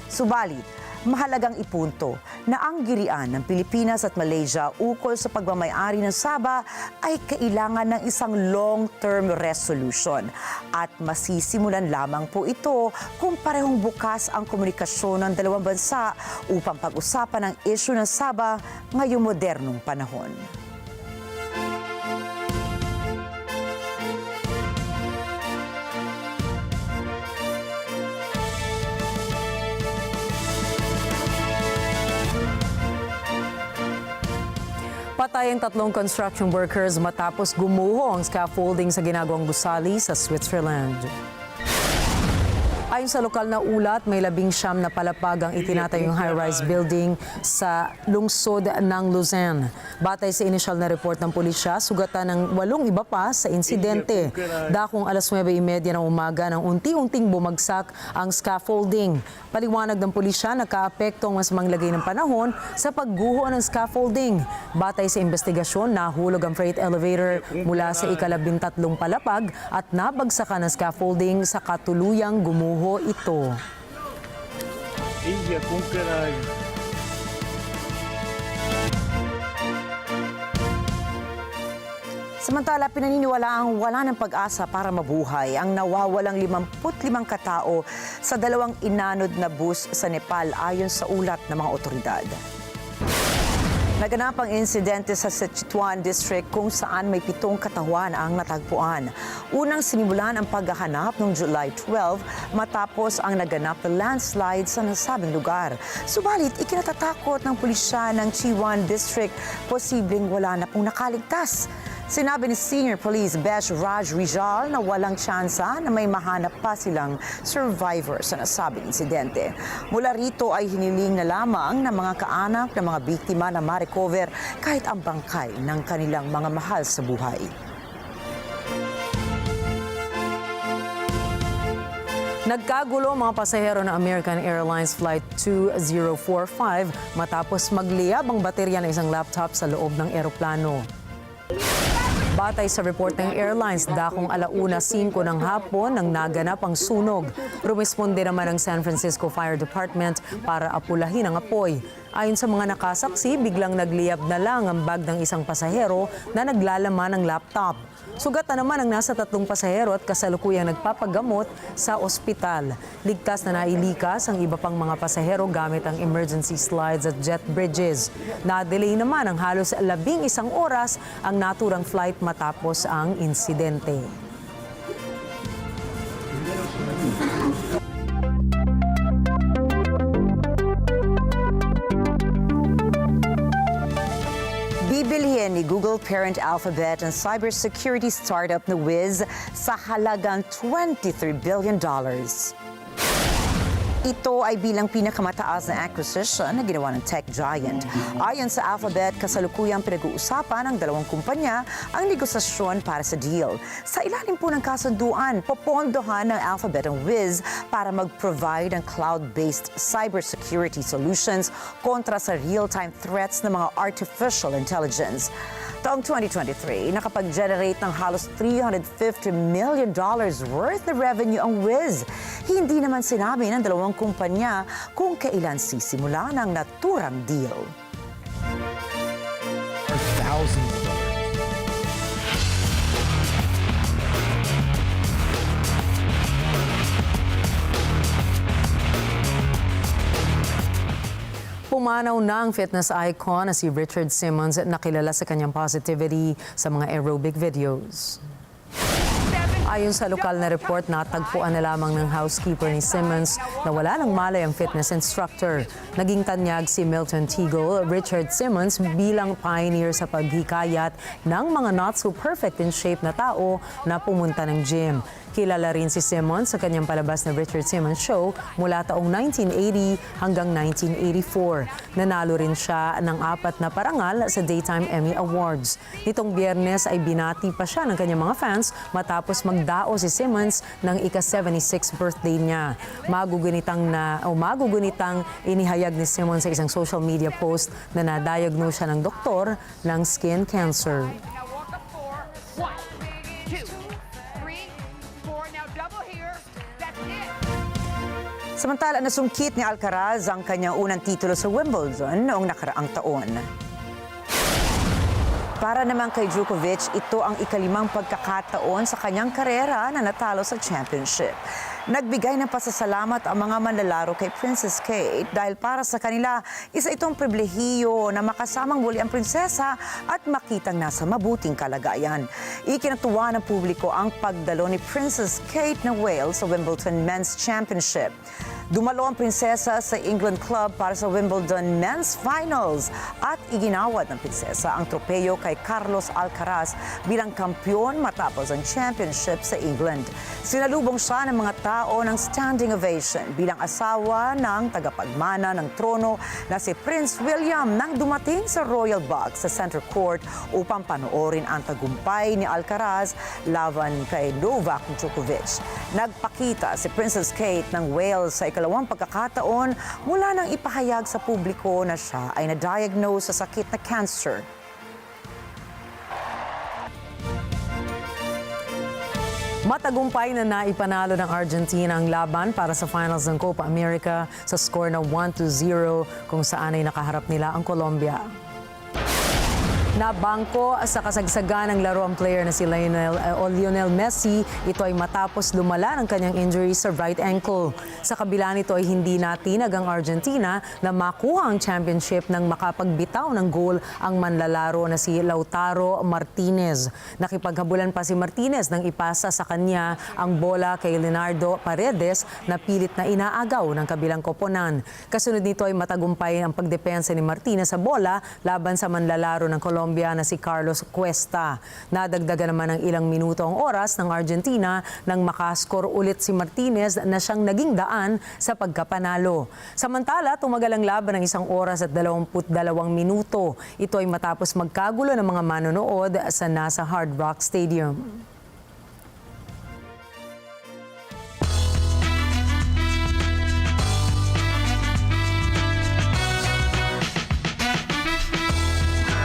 Subalit, mahalagang ipunto na ang girian ng Pilipinas at Malaysia ukol sa pagmamay-ari ng Sabah ay kailangan ng isang long-term resolution at masisimulan lamang po ito kung parehong bukas ang komunikasyon ng dalawang bansa upang pag-usapan ang issue ng Sabah ngayong modernong panahon. Patay ang 3 construction workers matapos gumuho ang scaffolding sa ginagawang gusali sa Switzerland. Ayon sa lokal na ulat, may 19 na palapag ang itinatayong high-rise building sa lungsod ng Luzon. Batay sa inisyal na report ng pulisya, sugatan ng 8 iba pa sa insidente. Dakong alas 9:30 ng umaga nang unti-unting bumagsak ang scaffolding. Paliwanag ng pulisya, nagkaapekto ang masamang lagay ng panahon sa pagguho ng scaffolding. Batay sa investigasyon, nahulog ang freight elevator mula sa ika-13 palapag at nabagsakan ng scaffolding sa katuluyang gumuho ito. Samantala, pinaniniwalaang wala ng pag-asa para mabuhay ang nawawalang 55 katao sa 2 inanod na bus sa Nepal ayon sa ulat ng mga otoridad. Naganap ang insidente sa Sichuan District kung saan may 7 katawan ang natagpuan. Unang sinimulan ang paghahanap noong July 12 matapos ang naganap na landslide sa nasabing lugar. Subalit, ikinatatakot ng pulisya ng Sichuan District posibleng wala na pong nakaligtas. Sinabi ni Senior Police Besh Raj Rijal na walang tsansa na may mahanap pa silang survivor sa nasabing insidente. Mula rito ay hiniling na lamang ng mga kaanak ng mga biktima na ma-recover kahit ang bangkay ng kanilang mga mahal sa buhay. Nagkagulo mga pasahero ng American Airlines Flight 2045 matapos magliyab ang baterya ng isang laptop sa loob ng eroplano. Batay sa report ng airlines, dakong 1:05 ng hapon nang naganap ang sunog. Rumisponde naman ang San Francisco Fire Department para apulahin ang apoy. Ayon sa mga nakasaksi, biglang nagliyab na lang ang bag ng isang pasahero na naglalaman ng laptop. Sugatan naman ang nasa 3 pasahero at kasalukuyang nagpapagamot sa ospital. Ligtas na nailikas ang iba pang mga pasahero gamit ang emergency slides at jet bridges. Na-delay naman ang halos 11 oras ang naturang flight matapos ang insidente. Bibilhin ni Google parent Alphabet ang cybersecurity startup na Wiz sa halagang $23 billion. Ito ay bilang pinakamataas na acquisition na ginawa ng tech giant. Ayon sa Alphabet, kasalukuyang pinag-uusapan ng 2 kumpanya ang negosasyon para sa deal. Sa ilalim po ng kasunduan, popondohan ng Alphabet ang Wiz para mag-provide ng cloud-based cybersecurity solutions kontra sa real-time threats ng mga artificial intelligence. Taong 2023, nakapag-generate ng halos $350 million worth of revenue ang Wiz. Hindi naman sinabi ng 2 kumpanya kung kailan sisimula ng naturang deal. Pumanaw na ang fitness icon na si Richard Simmons na kilala sa kanyang positivity sa mga aerobic videos. Ayon sa lokal na report, natagpuan na lamang ng housekeeper ni Simmons na wala ng malay ang fitness instructor. Naging tanyag si Milton Teagle, Richard Simmons bilang pioneer sa paghikayat ng mga not so perfect in shape na tao na pumunta ng gym. Kilala rin si Simmons sa kanyang palabas na Richard Simmons Show mula taong 1980 hanggang 1984. Nanalo rin siya ng 4 na parangal sa Daytime Emmy Awards. Nitong Biyernes ay binati pa siya ng kanyang mga fans matapos magdao si Simmons ng ika-76th birthday niya. Magugunitang inihayag ni Simmons sa isang social media post na na-diagnose siya ng doktor ng skin cancer. Samantala, nasungkit ni Alcaraz ang kanyang unang titulo sa Wimbledon noong nakaraang taon. Para naman kay Djokovic, ito ang ika-5 pagkakataon sa kanyang karera na natalo sa championship. Nagbigay ng pasasalamat ang mga manlalaro kay Princess Kate dahil para sa kanila, isa itong pribilehiyo na makasamang muli ang prinsesa at makitang nasa mabuting kalagayan. Ikinatuwa ng publiko ang pagdalo ni Princess Kate na Wales sa Wimbledon Men's Championship. Dumalo ang prinsesa sa England Club para sa Wimbledon Men's Finals at iginawad ng prinsesa ang tropeyo kay Carlos Alcaraz bilang kampiyon matapos ang championship sa England. Sinalubong siya ng mga tao ng standing ovation bilang asawa ng tagapagmana ng trono na si Prince William nang dumating sa Royal Box sa Center Court upang panoorin ang tagumpay ni Alcaraz laban kay Novak Djokovic. Nagpakita si Princess Kate ng Wales sa ikalawang pagkakataon mula nang ipahayag sa publiko na siya ay na-diagnose sa sakit na cancer. Matagumpay na naipanalo ng Argentina ang laban para sa finals ng Copa America sa score na 1-0 kung saan ay nakaharap nila ang Colombia. Nabangko sa kasagsagan ng laro ang player na si Lionel Messi. Ito ay matapos lumala ng kanyang injury sa right ankle. Sa kabila nito ay hindi natinag ang Argentina na makuha ang championship nang makapagbitaw ng goal ang manlalaro na si Lautaro Martinez. Nakipaghabulan pa si Martinez nang ipasa sa kanya ang bola kay Leonardo Paredes na pilit na inaagaw ng kabilang koponan. Kasunod nito ay matagumpay ang pagdepensa ni Martinez sa bola laban sa manlalaro ng Colombia na si Carlos Cuesta. Nadagdagan naman ng ilang minuto ang oras ng Argentina nang makascore ulit si Martinez na siyang naging daan sa pagkapanalo. Samantala, tumagal ang laban ng 1 oras at 22 minuto. Ito ay matapos magkagulo ng mga manonood sa nasa Hard Rock Stadium.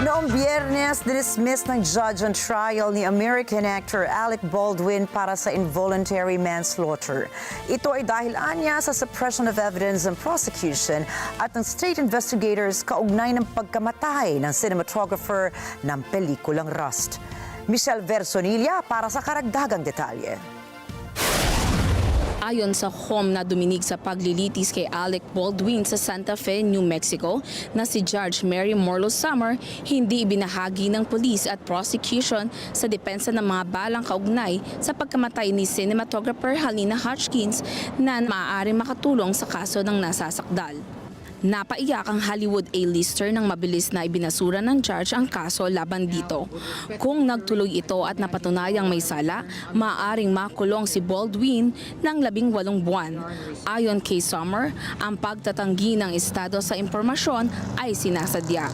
Noong Biyernes, dinismiss ng judge on trial ni American actor Alec Baldwin para sa involuntary manslaughter. Ito ay dahil anya sa suppression of evidence and prosecution at ng state investigators kaugnay ng pagkamatay ng cinematographer ng pelikulang Rust. Michelle Versonilla para sa karagdagang detalye. Ayon sa home na duminig sa paglilitis kay Alec Baldwin sa Santa Fe, New Mexico na si Judge Mary Morlo Summer, hindi ibinahagi ng police at prosecution sa depensa ng mga balang kaugnay sa pagkamatay ni cinematographer Halina Hutchins na maaaring makatulong sa kaso ng nasasakdal. Napaiyak ang Hollywood A-lister nang mabilis na ibinasura ng judge ang kaso laban dito. Kung nagtuloy ito at napatunayang may sala, maaaring makulong si Baldwin ng 18 buwan. Ayon kay Summer, ang pagtatanggi ng estado sa impormasyon ay sinasadya.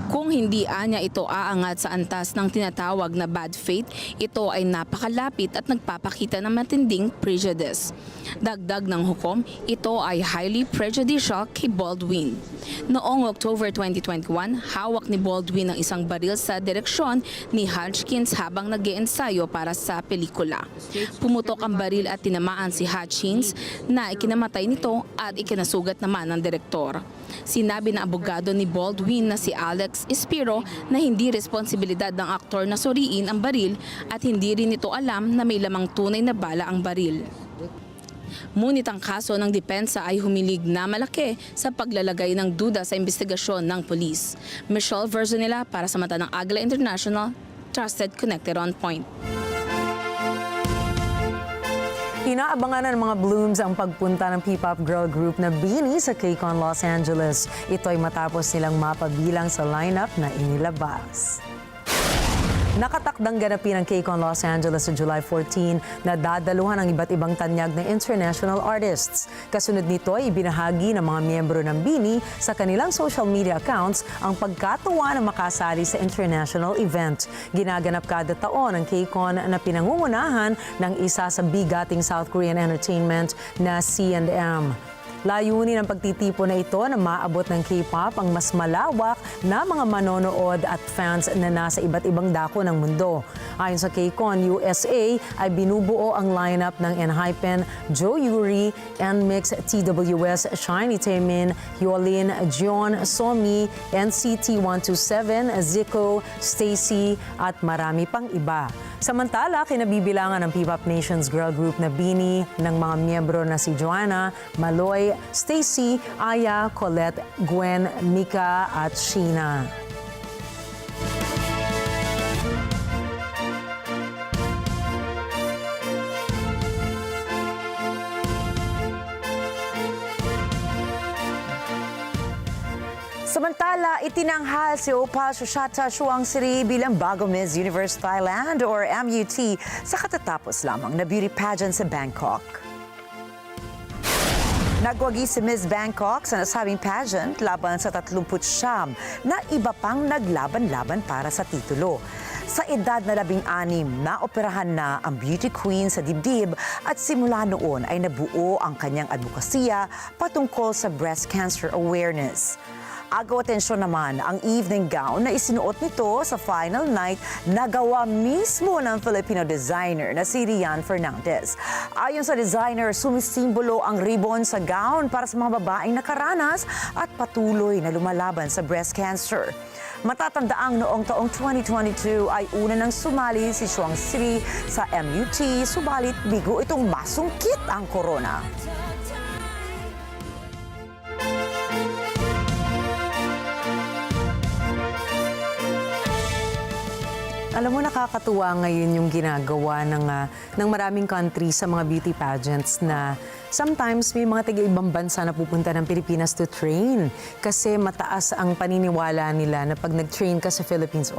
Kung hindi anya ito aangat sa antas ng tinatawag na bad faith, ito ay napakalapit at nagpapakita ng matinding prejudice. Dagdag ng hukom, ito ay highly prejudicial kay Baldwin. Noong October 2021, hawak ni Baldwin ang isang baril sa direksyon ni Hutchins habang nag-iensayo para sa pelikula. Pumutok ang baril at tinamaan si Hutchins na ikinamatay nito at ikinasugat naman ng direktor. Sinabi ng abogado ni Baldwin na si Alex Espiro na hindi responsibilidad ng aktor na suriin ang baril at hindi rin ito alam na may lamang tunay na bala ang baril. Ngunit ang kaso ng depensa ay humilig na malaki sa paglalagay ng duda sa investigasyon ng pulis. Michelle Verzonilla para sa mata ng Agila International, Trusted, Connected, On Point. Inaabangan ng mga Blooms ang pagpunta ng P-pop girl group na BINI sa KCON Los Angeles. Ito ay matapos nilang mapabilang sa lineup na inilabas. Nakatakdang ganapin ang KCON Los Angeles sa July 14 na dadaluhan ang iba't ibang tanyag na international artists. Kasunod nito ay ibinahagi ng mga miyembro ng BINI sa kanilang social media accounts ang pagkatuwa na makasali sa international event. Ginaganap kada taon ang KCON na pinangungunahan ng isa sa bigating South Korean entertainment na C&M. Layunin ng pagtitipon na ito na maabot ng K-pop ang mas malawak na mga manonood at fans na nasa iba't ibang dako ng mundo. Ayon sa KCON USA ay binubuo ang lineup ng ENHYPEN, Jo Yuri, NMIX, TWS, Shiny Taemin, Hyolyn, Jeon, Somi, NCT 127, Zico, Stacy at marami pang iba. Samantala, kinabibilangan ng P-pop Nation's girl group na BINI ng mga miyembro na si Joanna, Maloy, Stacy, Aya, Colette, Gwen, Mika at Sheena. Samantala, itinanghal si Opal Shoshata Shuangsiri bilang bagong Miss Universe Thailand or MUT sa katatapos lamang na beauty pageant sa Bangkok. Nagwagi si Miss Bangkok sa nasabing pageant laban sa 39 na iba pang naglaban-laban para sa titulo. Sa edad na 16, naoperahan na ang beauty queen sa dibdib at simula noon ay nabuo ang kanyang advokasya patungkol sa breast cancer awareness. Agaw atensyon naman ang evening gown na isinuot nito sa final night na gawa mismo ng Filipino designer na si Rian Fernandez. Ayon sa designer, sumisimbolo ang ribbon sa gown para sa mga babaeng nakaranas at patuloy na lumalaban sa breast cancer. Matatandaang noong taong 2022 ay una nang sumali si Shuangsiri sa MUT, subalit bigo itong masungkit ang corona. Alam mo, nakakatuwa ngayon yung ginagawa ng maraming countries sa mga beauty pageants na sometimes may mga taga-ibang bansa na pupunta ng Pilipinas to train. Kasi mataas ang paniniwala nila na pag nag-train ka sa Philippines,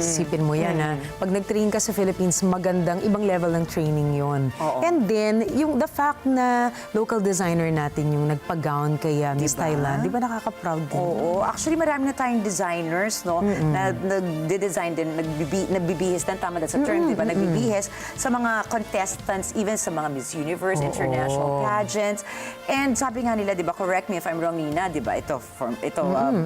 sipin mo yan ha. Pag nag-train ka sa Philippines, magandang ibang level ng training yon. And then, the fact na local designer natin yung nagpa-gown kay Miss Thailand, di ba nakaka-proud din? Oo. Actually, marami na tayong designers, no, na nagde-design din, nagbibihis din, tama na sa term, di ba? Nagbibihis sa mga contestants, even sa mga Miss Universe, international pageants. And sabi nga nila, di ba, correct me if I'm wrong, Nina, di ba,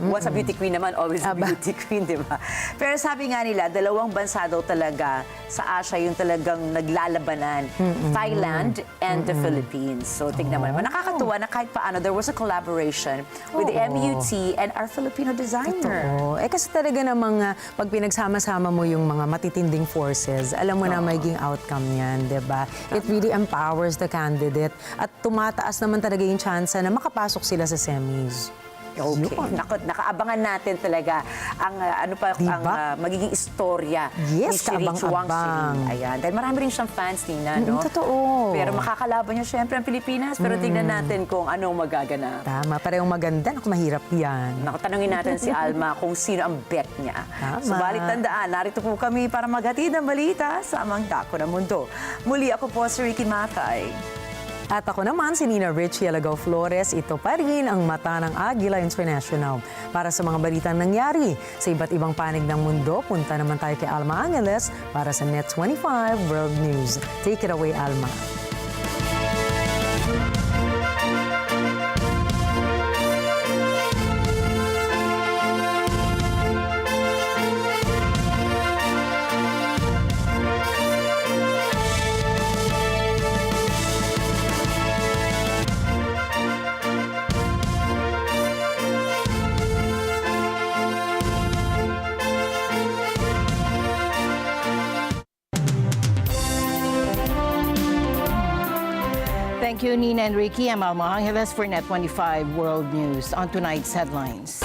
once a beauty queen naman, always a beauty queen, di ba? Pero sabi nga nila, dalawang bansa daw talaga sa Asia yung talagang naglalabanan, Thailand and the Philippines. So, tignan mo naman. Nakakatuwa na kahit paano, there was a collaboration with the MUT and our Filipino designer. Kasi talaga namang pag pinagsama-sama mo yung mga matitinding forces, alam mo na magiging outcome yan, di ba? It really empowers the candidate at tumataas naman talaga yung chance na makapasok sila sa semis. Okay. Nakaabangan natin talaga ang magiging istorya ni si kaabang-abang. Ayan. Dahil marami rin siyang fans, Nina, no? Totoo. Pero makakalaban niya syempre ang Pilipinas. Pero tingnan natin kung anong magaganap. Tama. Parehong maganda. Naku, mahirap yan. Tanungin natin si Alma kung sino ang bet niya. Subalit tandaan, narito po kami para maghatid ng balita sa amang dako ng mundo. Muli ako po si Ricky Matay. At ako naman si Nina Richie Alagaw Flores. Ito pa rin ang mata ng Agila International. Para sa mga balitang nangyari sa iba't ibang panig ng mundo, punta naman tayo kay Alma Angeles para sa Net 25 World News. Take it away, Alma. Thank you, Nina and Ricky. I'm Alma Angeles for Net25 World News. On tonight's headlines.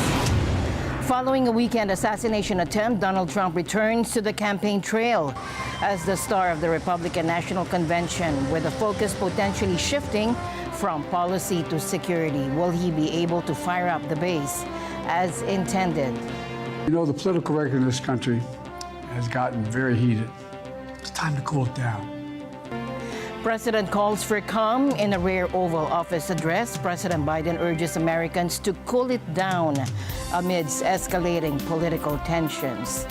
Following a weekend assassination attempt, Donald Trump returns to the campaign trail as the star of the Republican National Convention, with the focus potentially shifting from policy to security. Will he be able to fire up the base as intended? You know, the political record in this country has gotten very heated. It's time to cool it down. President calls for calm in a rare Oval Office address. President Biden urges Americans to cool it down amidst escalating political tensions.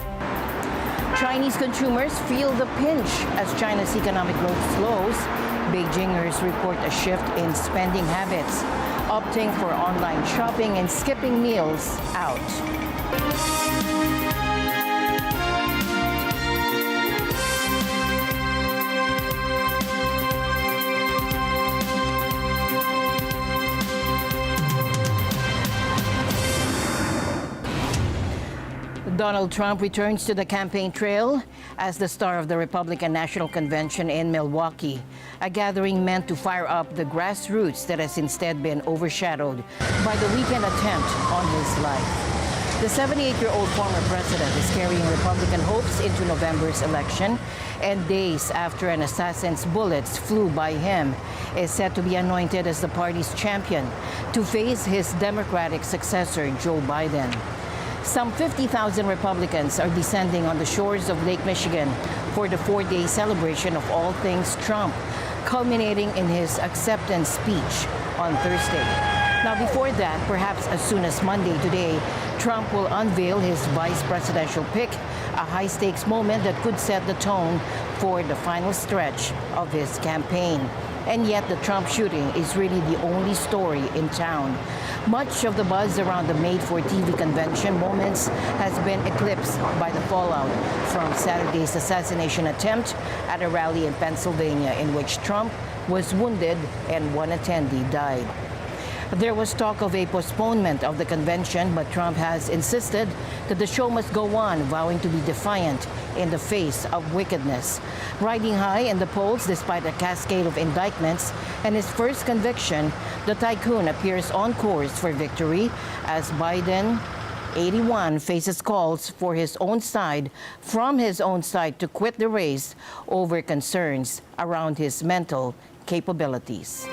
Chinese consumers feel the pinch as China's economic growth slows. Beijingers report a shift in spending habits, opting for online shopping and skipping meals out. Donald Trump returns to the campaign trail as the star of the Republican National Convention in Milwaukee, a gathering meant to fire up the grassroots that has instead been overshadowed by the weekend attempt on his life. The 78-year-old former president is carrying Republican hopes into November's election, and days after an assassin's bullets flew by him, is set to be anointed as the party's champion to face his Democratic successor, Joe Biden. Some 50,000 Republicans are descending on the shores of Lake Michigan for the 4-day celebration of all things Trump, culminating in his acceptance speech on Thursday. Now, before that, perhaps as soon as Monday today, Trump will unveil his vice presidential pick, a high-stakes moment that could set the tone for the final stretch of his campaign. And yet the Trump shooting is really the only story in town. Much of the buzz around the made-for-TV convention moments has been eclipsed by the fallout from Saturday's assassination attempt at a rally in Pennsylvania in which Trump was wounded and one attendee died. There was talk of a postponement of the convention, but Trump has insisted that the show must go on, vowing to be defiant in the face of wickedness. Riding high in the polls despite a cascade of indictments and his first conviction, the tycoon appears on course for victory as Biden, 81, faces calls for his own side, from his own side, to quit the race over concerns around his mental capabilities.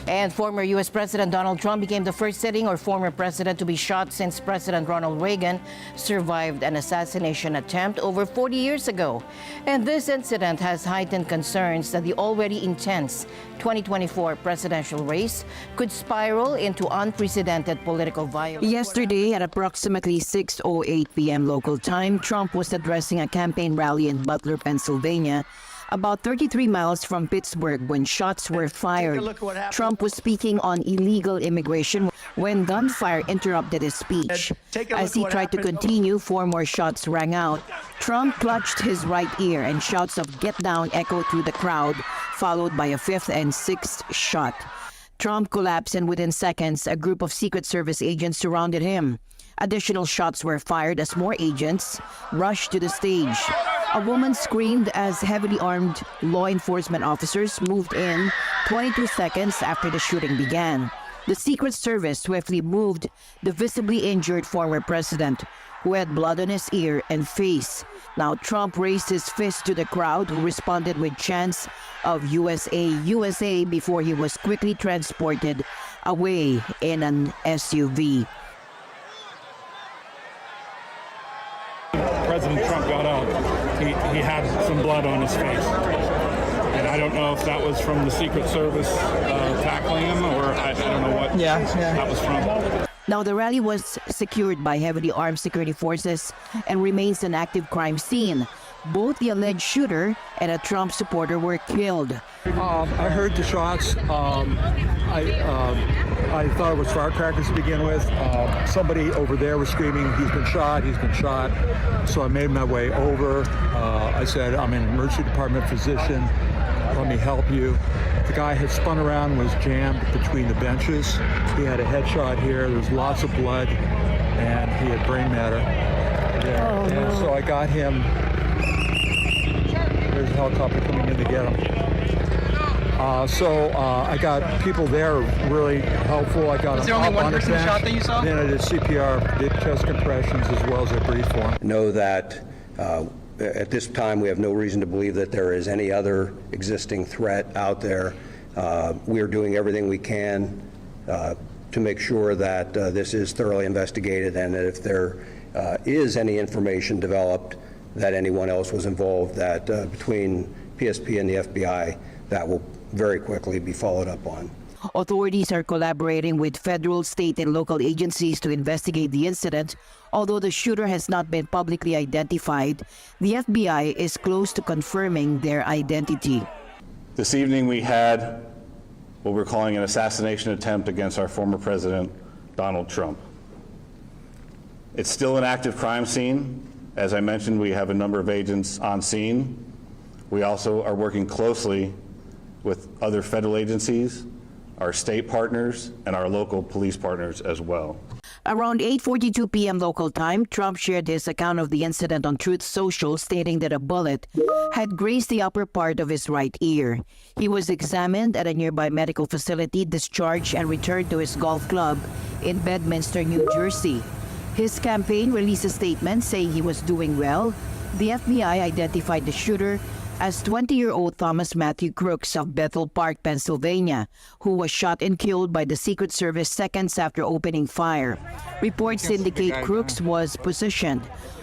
And former U.S. President Donald Trump became the first sitting or former president to be shot since President Ronald Reagan survived an assassination attempt over 40 years ago. And this incident has heightened concerns that the already intense 2024 presidential race could spiral into unprecedented political violence. Yesterday, at approximately 6:08 p.m. local time, Trump was addressing a campaign rally in Butler, Pennsylvania, about 33 miles from Pittsburgh, when shots were fired. Trump was speaking on illegal immigration when gunfire interrupted his speech. As he tried to continue, 4 more shots rang out. Trump clutched his right ear and shouts of "Get down" echoed through the crowd, followed by a 5th and 6th shot. Trump collapsed, and within seconds, a group of Secret Service agents surrounded him. Additional shots were fired as more agents rushed to the stage. A woman screamed as heavily armed law enforcement officers moved in 22 seconds after the shooting began. The Secret Service swiftly moved the visibly injured former president, who had blood on his ear and face. Now Trump raised his fist to the crowd, who responded with chants of "USA, USA," before he was quickly transported away in an SUV. President Trump got out, he had some blood on his face. And I don't know if that was from the Secret Service tackling him, or I don't know what that was from. Now, the rally was secured by heavily armed security forces and remains an active crime scene. Both the alleged shooter and a Trump supporter were killed. I heard the shots. I thought it was firecrackers to begin with. Somebody over there was screaming, "He's been shot, he's been shot." So I made my way over. I said, "I'm an emergency department physician. Let me help you." The guy had spun around and was jammed between the benches. He had a headshot here. There was lots of blood, and he had brain matter there. And so I got him. There's a helicopter coming in to get him. I got people there really helpful. I got Was there only one person shot that you saw? Then I did CPR, did chest compressions as well as I breathed for him. Know that at this time we have no reason to believe that there is any other existing threat out there. We are doing everything we can to make sure that this is thoroughly investigated, and that if there is any information developed that anyone else was involved, that between PSP and the FBI, that will very quickly be followed up on. Authorities are collaborating with federal, state, and local agencies to investigate the incident. Although the shooter has not been publicly identified, the FBI is close to confirming their identity. This evening we had what we're calling an assassination attempt against our former president, Donald Trump. It's still an active crime scene. As I mentioned, we have a number of agents on scene. We also are working closely with other federal agencies, our state partners, and our local police partners as well. Around 8:42 p.m. local time, Trump shared his account of the incident on Truth Social, stating that a bullet had grazed the upper part of his right ear. He was examined at a nearby medical facility, discharged, and returned to his golf club in Bedminster, New Jersey. His campaign released a statement saying he was doing well. The FBI identified the shooter as 20-year-old Thomas Matthew Crooks of Bethel Park, Pennsylvania, who was shot and killed by the Secret Service seconds after opening fire. Reports indicate Crooks was positioned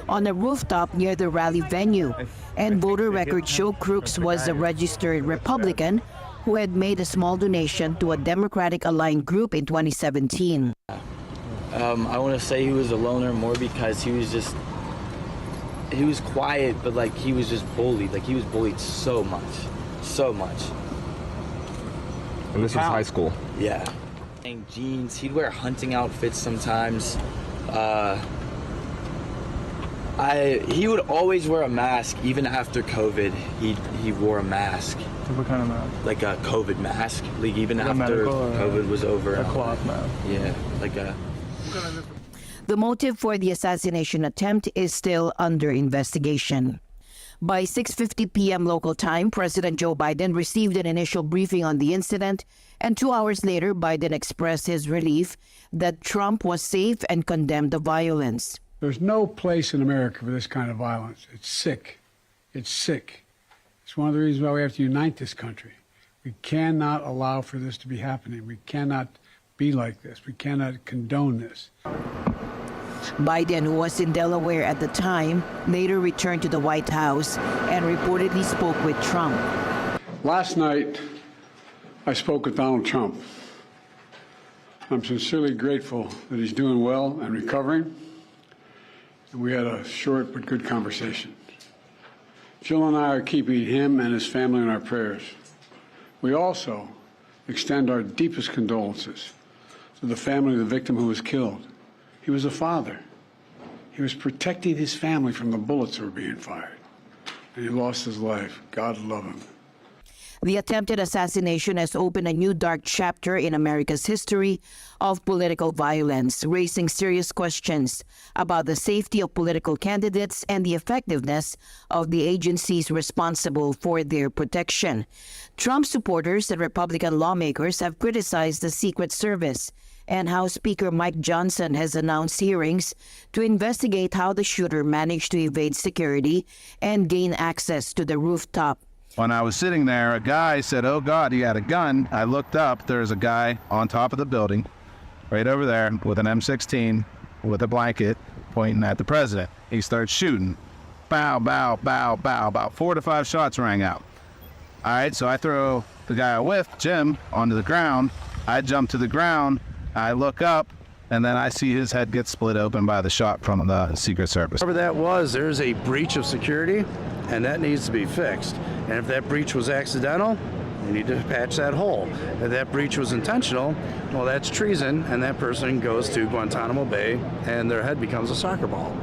on a rooftop near the rally venue, and voter records show Crooks was a registered Republican who had made a small donation to a Democratic-aligned group in 2017. I want to say he was a loner more because he was quiet, but like he was just bullied. Like he was bullied so much. And this is high school? Yeah. And jeans, he'd wear hunting outfits sometimes. He would always wear a mask, even after COVID. He wore a mask. What kind of mask? Like a COVID mask. Like even after COVID was over. A cloth mask. Yeah, like a. The motive for the assassination attempt is still under investigation. By 6:50 p.m. local time, President Joe Biden received an initial briefing on the incident, and 2 hours later, Biden expressed his relief that Trump was safe and condemned the violence. There's no place in America for this kind of violence. It's sick. It's sick. It's one of the reasons why we have to unite this country. We cannot allow for this to be happening. We cannot be like this. We cannot condone this. Biden, who was in Delaware at the time, later returned to the White House and reportedly spoke with Trump. Last night, I spoke with Donald Trump. I'm sincerely grateful that he's doing well and recovering, and we had a short but good conversation. Jill and I are keeping him and his family in our prayers. We also extend our deepest condolences to the family of the victim who was killed. He was a father. He was protecting his family from the bullets that were being fired, and he lost his life. God love him. The attempted assassination has opened a new dark chapter in America's history of political violence, raising serious questions about the safety of political candidates and the effectiveness of the agencies responsible for their protection. Trump supporters and Republican lawmakers have criticized the Secret Service, and House Speaker Mike Johnson has announced hearings to investigate how the shooter managed to evade security and gain access to the rooftop. When I was sitting there, a guy said, "Oh God, he had a gun." I looked up, there's a guy on top of the building, right over there, with an M16, with a blanket, pointing at the president. He starts shooting. Bow, bow, bow, bow. About 4 to 5 shots rang out. All right, so I throw the guy I whiffed, Jim, onto the ground. I jump to the ground, I look up, and then I see his head get split open by the shot from the Secret Service. Whatever that was, there's a breach of security, and that needs to be fixed. And if that breach was accidental, you need to patch that hole. If that breach was intentional, well, that's treason, and that person goes to Guantanamo Bay, and their head becomes a soccer ball.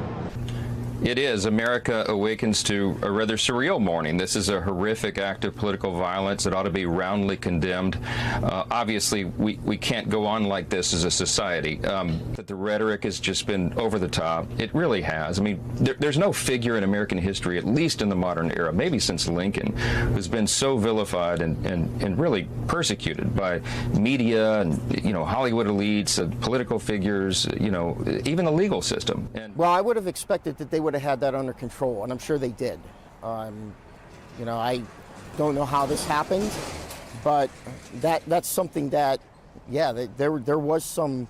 It is. America awakens to a rather surreal morning. This is a horrific act of political violence that ought to be roundly condemned. Obviously, we can't go on like this as a society. That the rhetoric has just been over the top. It really has. I mean, there's no figure in American history, at least in the modern era, maybe since Lincoln, who's been so vilified and really persecuted by media and, Hollywood elites, political figures, even the legal system. Well, I would have expected that they would have had that under control, and I'm sure they did. I don't know how this happened, but that's something that, there was some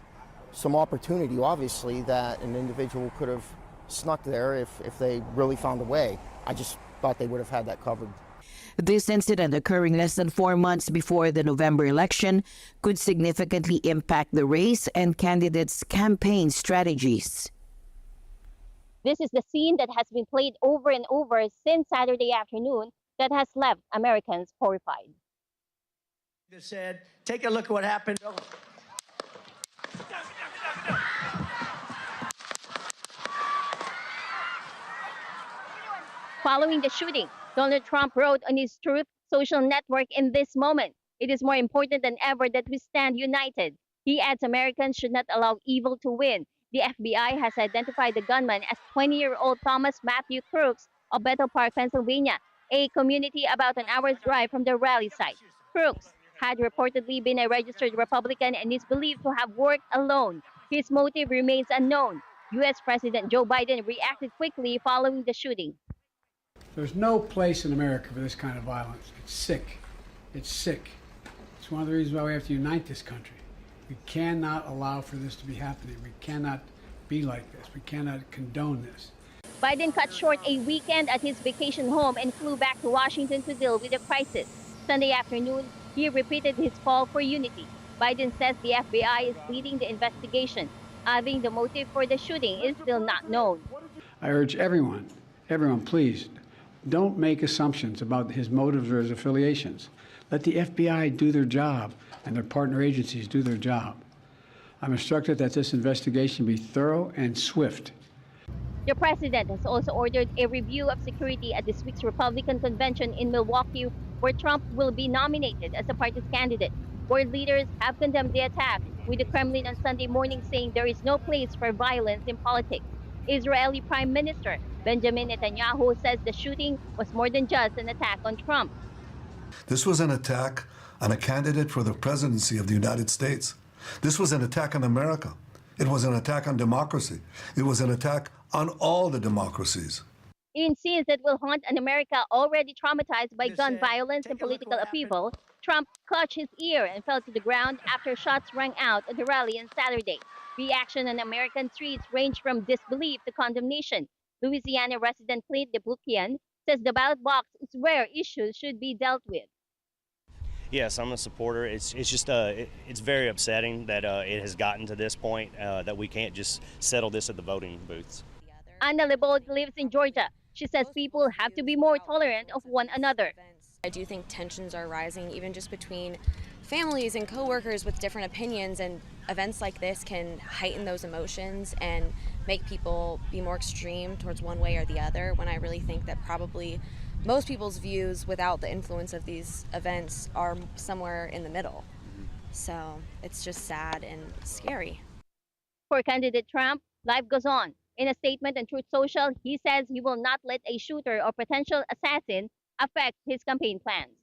opportunity, obviously, that an individual could have snuck there if they really found a way. I just thought they would have had that covered. This incident, occurring less than 4 months before the November election, could significantly impact the race and candidates' campaign strategies. This is the scene that has been played over and over since Saturday afternoon that has left Americans horrified. Just said, take a look at what happened. Following the shooting, Donald Trump wrote on his Truth social network, "In this moment, it is more important than ever that we stand united." He adds Americans should not allow evil to win. The FBI has identified the gunman as 20-year-old Thomas Matthew Crooks of Bethel Park, Pennsylvania, a community about an hour's drive from the rally site. Crooks had reportedly been a registered Republican and is believed to have worked alone. His motive remains unknown. U.S. President Joe Biden reacted quickly following the shooting. There's no place in America for this kind of violence. It's sick. It's sick. It's one of the reasons why we have to unite this country. We cannot allow for this to be happening. We cannot be like this. We cannot condone this. Biden cut short a weekend at his vacation home and flew back to Washington to deal with the crisis. Sunday afternoon, he repeated his call for unity. Biden says the FBI is leading the investigation, adding the motive for the shooting is still not known. I urge everyone, please, don't make assumptions about his motives or his affiliations. Let the FBI do their job and their partner agencies do their job. I'm instructed that this investigation be thorough and swift. The president has also ordered a review of security at this week's Republican convention in Milwaukee, where Trump will be nominated as the party's candidate. World leaders have condemned the attack, with the Kremlin on Sunday morning saying there is no place for violence in politics. Israeli Prime Minister Benjamin Netanyahu says the shooting was more than just an attack on Trump. This was an attack on a candidate for the presidency of the United States. This was an attack on America. It was an attack on democracy. It was an attack on all the democracies. In scenes that will haunt an America already traumatized by gun violence and political upheaval, Trump clutched his ear and fell to the ground after shots rang out at the rally on Saturday. Reaction on American streets ranged from disbelief to condemnation. Louisiana resident Clint DeBlukian says the ballot box is where issues should be dealt with. Yes, I'm a supporter. It's just it's very upsetting that it has gotten to this point that we can't just settle this at the voting booths. Anna Lebold lives in Georgia. She says people have to be more tolerant of one another. I do think tensions are rising, even just between families and coworkers with different opinions, and events like this can heighten those emotions and make people be more extreme towards one way or the other, when I really think that probably most people's views without the influence of these events are somewhere in the middle. So it's just sad and scary. For candidate Trump, life goes on. In a statement on Truth Social, he says he will not let a shooter or potential assassin affect his campaign plans.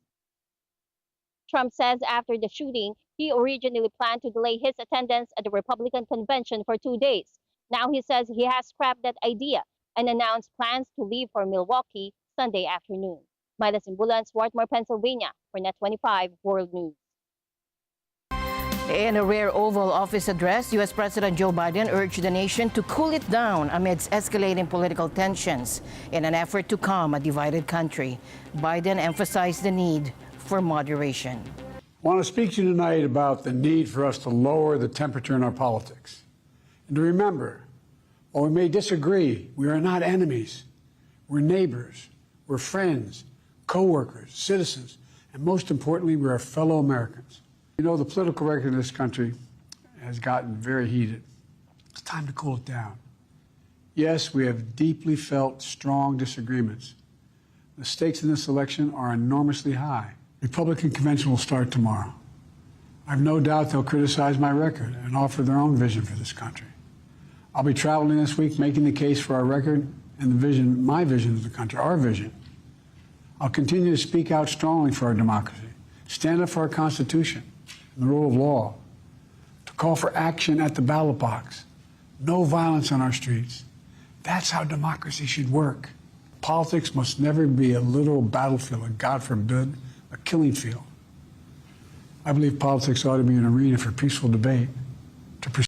Trump says after the shooting, he originally planned to delay his attendance at the Republican convention for 2 days. Now he says he has scrapped that idea and announced plans to leave for Milwaukee Sunday afternoon. Myla Simbulan, Swarthmore, Pennsylvania, for Net 25 World News. In a rare Oval Office address, U.S. President Joe Biden urged the nation to cool it down amidst escalating political tensions in an effort to calm a divided country. Biden emphasized the need for moderation. I want to speak to you tonight about the need for us to lower the temperature in our politics. And to remember, while we may disagree, we are not enemies. We're neighbors, we're friends, co-workers, citizens, and most importantly, we're our fellow Americans. You know, the political record in this country has gotten very heated. It's time to cool it down. Yes, we have deeply felt strong disagreements. The stakes in this election are enormously high. Republican convention will start tomorrow. I have no doubt they'll criticize my record and offer their own vision for this country. I'll be traveling this week making the case for our record and the vision, my vision of the country, our vision. I'll continue to speak out strongly for our democracy, stand up for our Constitution and the rule of law, to call for action at the ballot box, no violence on our streets. That's how democracy should work. Politics must never be a literal battlefield, and God forbid, a killing field. I believe politics ought to be an arena for peaceful debate, to pursue.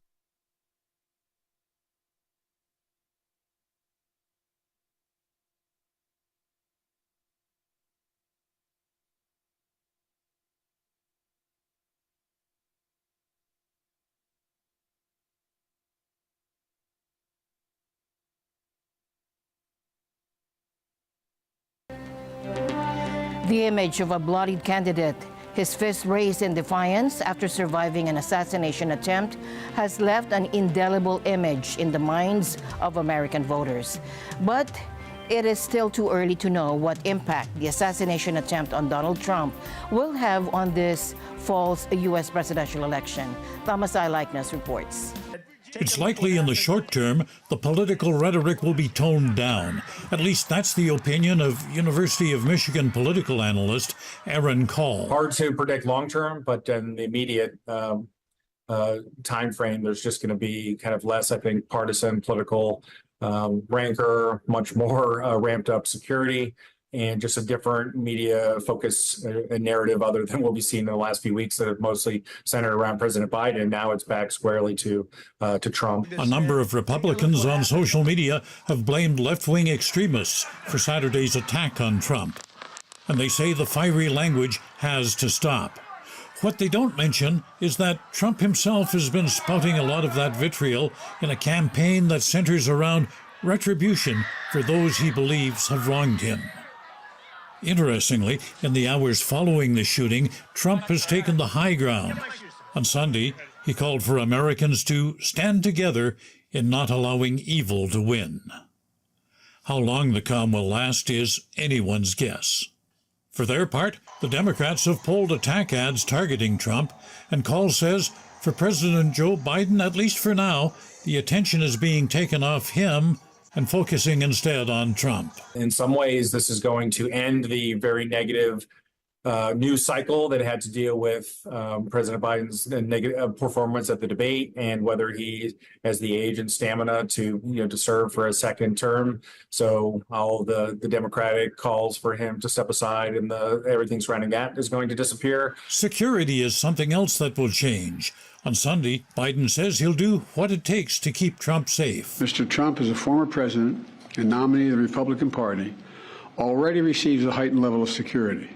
The image of a bloodied candidate, his fist raised in defiance after surviving an assassination attempt, has left an indelible image in the minds of American voters. But it is still too early to know what impact the assassination attempt on Donald Trump will have on this fall's U.S. presidential election. Thomas I. Likeness reports. It's likely in the short term, the political rhetoric will be toned down. At least that's the opinion of University of Michigan political analyst Aaron Call. Hard to predict long term, but in the immediate time frame, there's just going to be kind of less, I think, partisan political rancor, much more ramped up security, and just a different media focus and narrative other than what we've seen in the last few weeks that have mostly centered around President Biden. Now it's back squarely to Trump. A number of Republicans on social media have blamed left-wing extremists for Saturday's attack on Trump. And they say the fiery language has to stop. What they don't mention is that Trump himself has been spouting a lot of that vitriol in a campaign that centers around retribution for those he believes have wronged him. Interestingly, in the hours following the shooting, Trump has taken the high ground. On Sunday, he called for Americans to stand together in not allowing evil to win. How long the calm will last is anyone's guess. For their part, the Democrats have pulled attack ads targeting Trump, and Call says for President Joe Biden, at least for now, the attention is being taken off him and focusing instead on Trump. In some ways, this is going to end the very negative news cycle that had to deal with President Biden's negative performance at the debate and whether he has the age and stamina to serve for a second term. So all the Democratic calls for him to step aside and everything surrounding that is going to disappear. Security is something else that will change. On Sunday, Biden says he'll do what it takes to keep Trump safe. Mr. Trump, as a former president and nominee of the Republican Party, already receives a heightened level of security.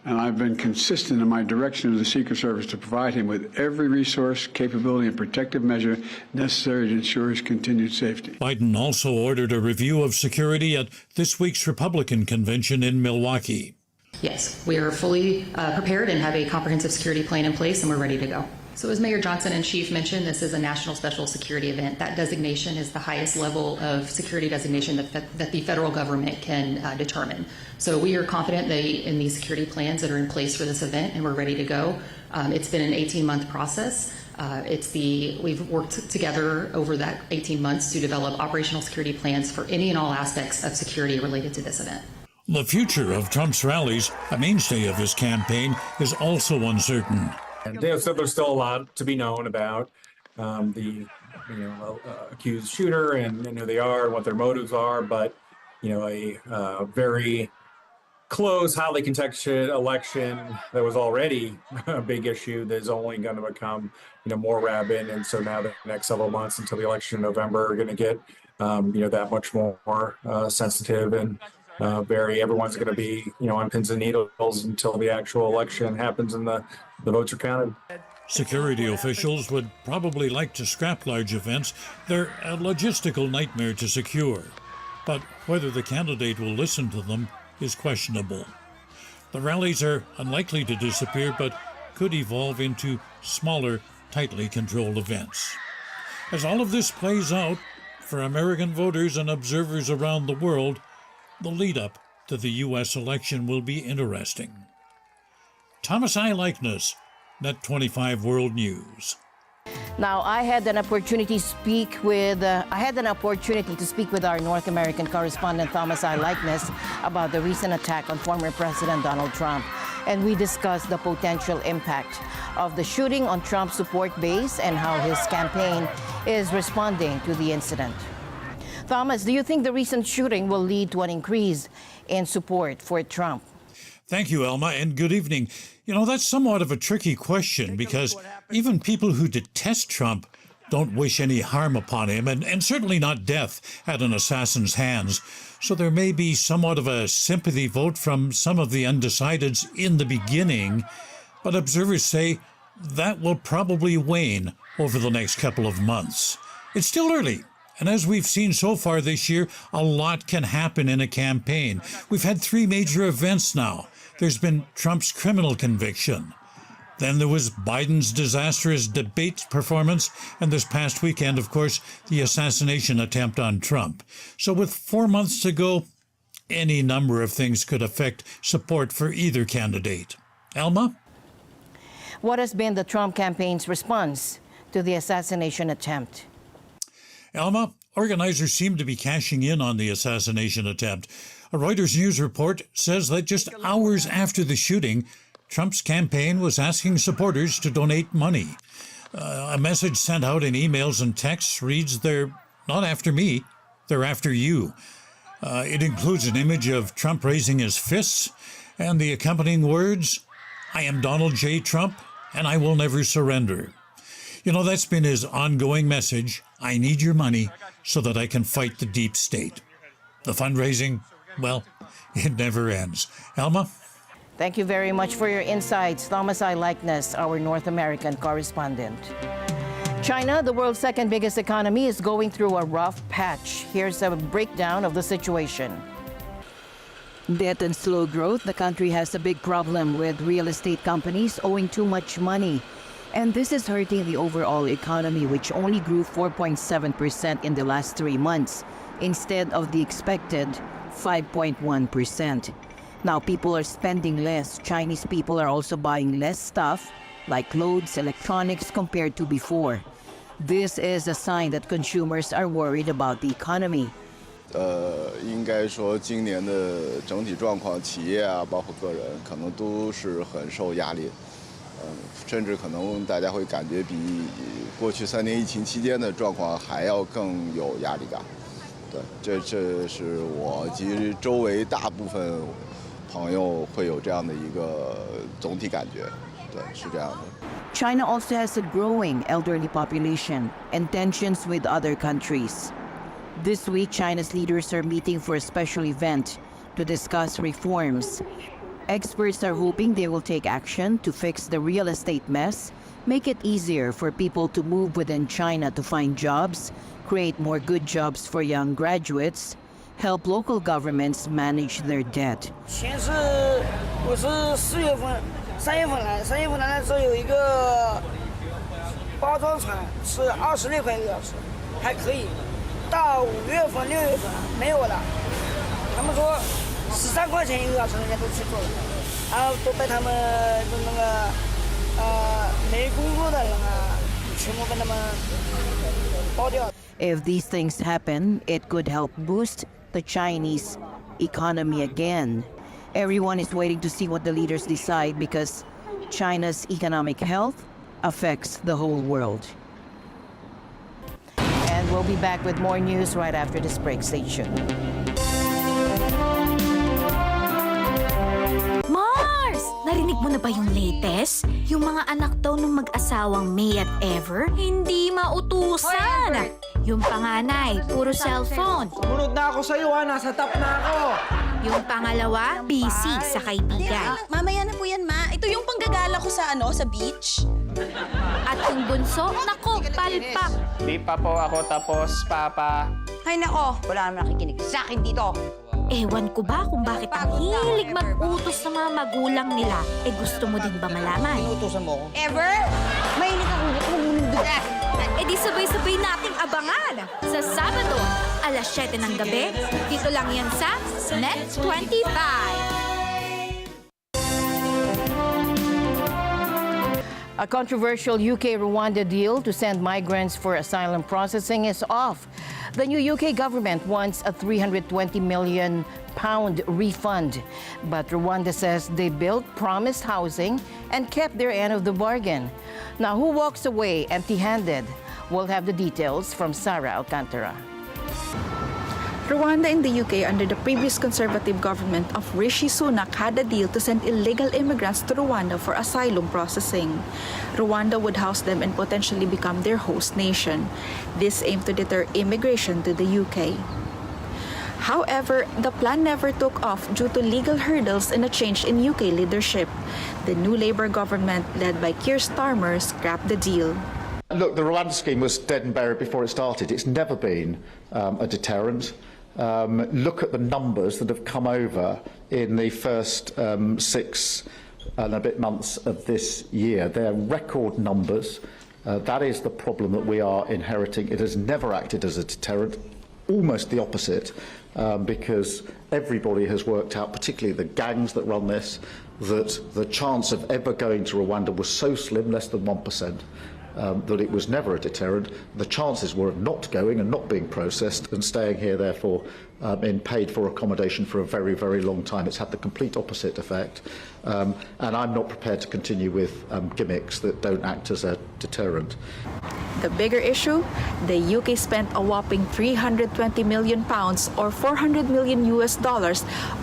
And I've been consistent in my direction to the Secret Service to provide him with every resource, capability, and protective measure necessary to ensure his continued safety. Biden also ordered a review of security at this week's Republican convention in Milwaukee. Yes, we are fully prepared and have a comprehensive security plan in place, and we're ready to go. So as Mayor Johnson and Chief mentioned, this is a national special security event. That designation is the highest level of security designation that the federal government can determine. So we are confident in these security plans that are in place for this event, and we're ready to go. It's been an 18-month process. We've worked together over that 18 months to develop operational security plans for any and all aspects of security related to this event. The future of Trump's rallies, a mainstay of his campaign, is also uncertain. And so there's still a lot to be known about the accused shooter and who they are and what their motives are. But a very close, highly contested election that was already a big issue that is only going to become more rabid. And so now the next several months until the election in November are going to get that much more sensitive and everyone's going to be on pins and needles until the actual election happens and the votes are counted. Security officials would probably like to scrap large events. They're a logistical nightmare to secure. But whether the candidate will listen to them is questionable. The rallies are unlikely to disappear, but could evolve into smaller, tightly controlled events. As all of this plays out, For American voters and observers around the world, the lead-up to the U.S. election will be interesting. Thomas I. Likeness, Net 25 World News. Now, I had an opportunity to speak with our North American correspondent Thomas I. Likeness about the recent attack on former President Donald Trump, and we discussed the potential impact of the shooting on Trump's support base and how his campaign is responding to the incident. Thomas, do you think the recent shooting will lead to an increase in support for Trump? Thank you, Elma, and good evening. You know, that's somewhat of a tricky question because even people who detest Trump don't wish any harm upon him, and certainly not death at an assassin's hands. So there may be somewhat of a sympathy vote from some of the undecideds in the beginning, but observers say that will probably wane over the next couple of months. It's still early. And as we've seen so far this year, a lot can happen in a campaign. We've had 3 major events now. There's been Trump's criminal conviction. Then there was Biden's disastrous debate performance, and this past weekend, of course, the assassination attempt on Trump. So with 4 months to go, any number of things could affect support for either candidate. Elma? What has been the Trump campaign's response to the assassination attempt? Elma, organizers seem to be cashing in on the assassination attempt. A Reuters news report says that just hours after the shooting, Trump's campaign was asking supporters to donate money. A message sent out in emails and texts reads, "They're not after me, they're after you." It includes an image of Trump raising his fists and the accompanying words, "I am Donald J. Trump, and I will never surrender." You know, that's been his ongoing message. I need your money so that I can fight the deep state. The fundraising, well, it never ends. Elma? Thank you very much for your insights, Thomas I. Likeness, our North American correspondent. China, the world's second biggest economy, is going through a rough patch. Here's a breakdown of the situation. Debt and slow growth, the country has a big problem with real estate companies owing too much money. And this is hurting the overall economy, which only grew 4.7% in the last 3 months, instead of the expected 5.1%. Now people are spending less. Chinese people are also buying less stuff, like clothes, electronics, compared to before. This is a sign that consumers are worried about the economy. 应该说今年的整体状况，企业啊，包括个人，可能都是很受压力。甚至可能大家会感觉比过去3年疫情期间的状况还要更有压力感。对，这是我及周围大部分朋友会有这样的一个总体感觉。对，是这样的。China also has a growing elderly population and tensions with other countries. This week, China's leaders are meeting for a special event to discuss reforms. Experts are hoping they will take action to fix the real estate mess, make it easier for people to move within China to find jobs, create more good jobs for young graduates, help local governments manage their debt. 先是我是4月份、3月份来，3月份来的时候有一个包装船是26块1个小时，还可以。到5月份、6月份没有了，他们说13块钱1个小时，人家都去做了，然后都被他们那个没工作的人啊，全部被他们包掉。 If these things happen, it could help boost the Chinese economy again. Everyone is waiting to see what the leaders decide because China's economic health affects the whole world. And we'll be back with more news right after this break. Stay tuned. Mars! Narinig mo na ba yung latest? Yung mga anak daw ng mag-asawang May at Ever, hindi mautusan. Yung panganay, puro cellphone. Sumunod na ako sa'yo ha, nasa top na ako. Yung pangalawa, busy sa kaibigan. Mamaya na po yan, Ma. Ito yung panggagala ko sa sa beach. At yung bunso, nako, palpak. Di pa po ako tapos, Papa. Ay nako, wala naman nakikinig sa akin dito. Ewan ko ba kung bakit ang hilig mag-utos sa mga magulang nila. Gusto mo din ba malaman? Inutusan mo ako? Ever? Mahilig akong gusto mo. Eh edi sabay-sabay nating abangan sa Sabado, alas 7 ng gabi. Dito lang yan sa Net 25. A controversial UK-Rwanda deal to send migrants for asylum processing is off. The new UK government wants a £320 million refund. But Rwanda says they built promised housing and kept their end of the bargain. Now, who walks away empty-handed? We'll have the details from Sarah Alcantara. Rwanda and the UK under the previous conservative government of Rishi Sunak had a deal to send illegal immigrants to Rwanda for asylum processing. Rwanda would house them and potentially become their host nation. This aimed to deter immigration to the UK. However, the plan never took off due to legal hurdles and a change in UK leadership. The new Labour government, led by Keir Starmer, scrapped the deal. Look, the Rwanda scheme was dead and buried before it started. It's never been a deterrent. Look at the numbers that have come over in the first 6 and a bit months of this year. They're record numbers. That is the problem that we are inheriting. It has never acted as a deterrent, almost the opposite, because everybody has worked out, particularly the gangs that run this, that the chance of ever going to Rwanda was so slim, less than 1%. That it was never a deterrent. The chances were of not going and not being processed and staying here, therefore, in paid-for accommodation for a very, very long time. It's had the complete opposite effect. And I'm not prepared to continue with gimmicks that don't act as a deterrent. The bigger issue, the UK spent a whopping £320 million or $400 million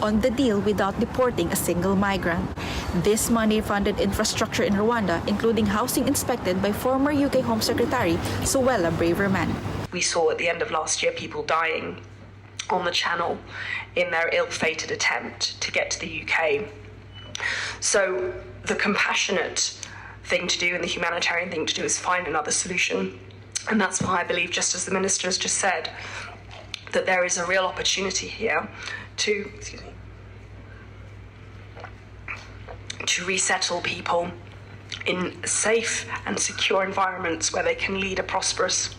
on the deal without deporting a single migrant. This money funded infrastructure in Rwanda, including housing inspected by former UK Home Secretary Suella Braverman. We saw at the end of last year people dying on the Channel in their ill-fated attempt to get to the UK. So the compassionate thing to do and the humanitarian thing to do is find another solution. And that's why I believe, just as the Minister has just said, that there is a real opportunity here to resettle people in safe and secure environments where they can lead a prosperous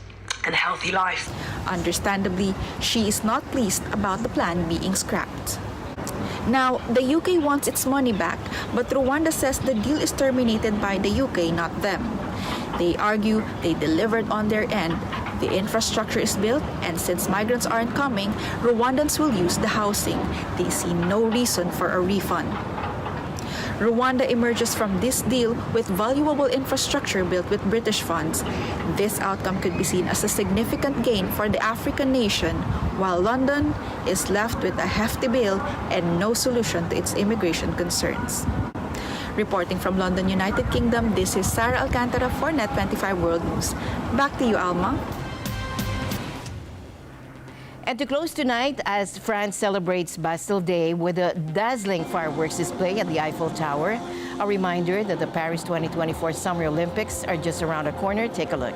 and healthy life. Understandably, she is not pleased about the plan being scrapped. Now, the UK wants its money back, but Rwanda says the deal is terminated by the UK, not them. They argue they delivered on their end. The infrastructure is built, and since migrants aren't coming, Rwandans will use the housing. They see no reason for a refund. Rwanda emerges from this deal with valuable infrastructure built with British funds. This outcome could be seen as a significant gain for the African nation, while London is left with a hefty bill and no solution to its immigration concerns. Reporting from London, United Kingdom, this is Sarah Alcantara for Net25 World News. Back to you, Alma. And to close tonight, as France celebrates Bastille Day with a dazzling fireworks display at the Eiffel Tower, a reminder that the Paris 2024 Summer Olympics are just around the corner. Take a look.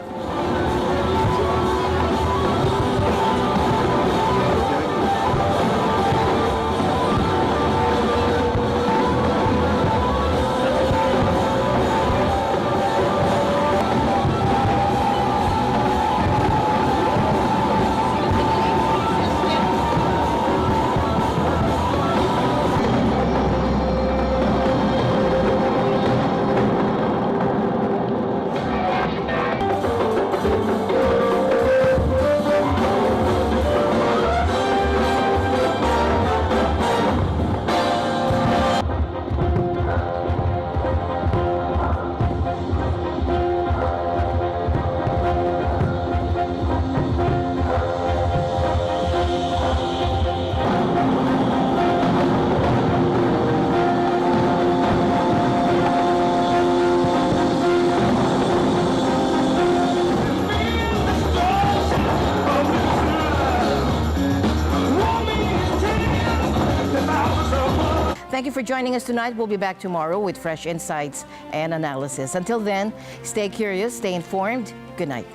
Thank you for joining us tonight. We'll be back tomorrow with fresh insights and analysis. Until then, stay curious, stay informed. Good night.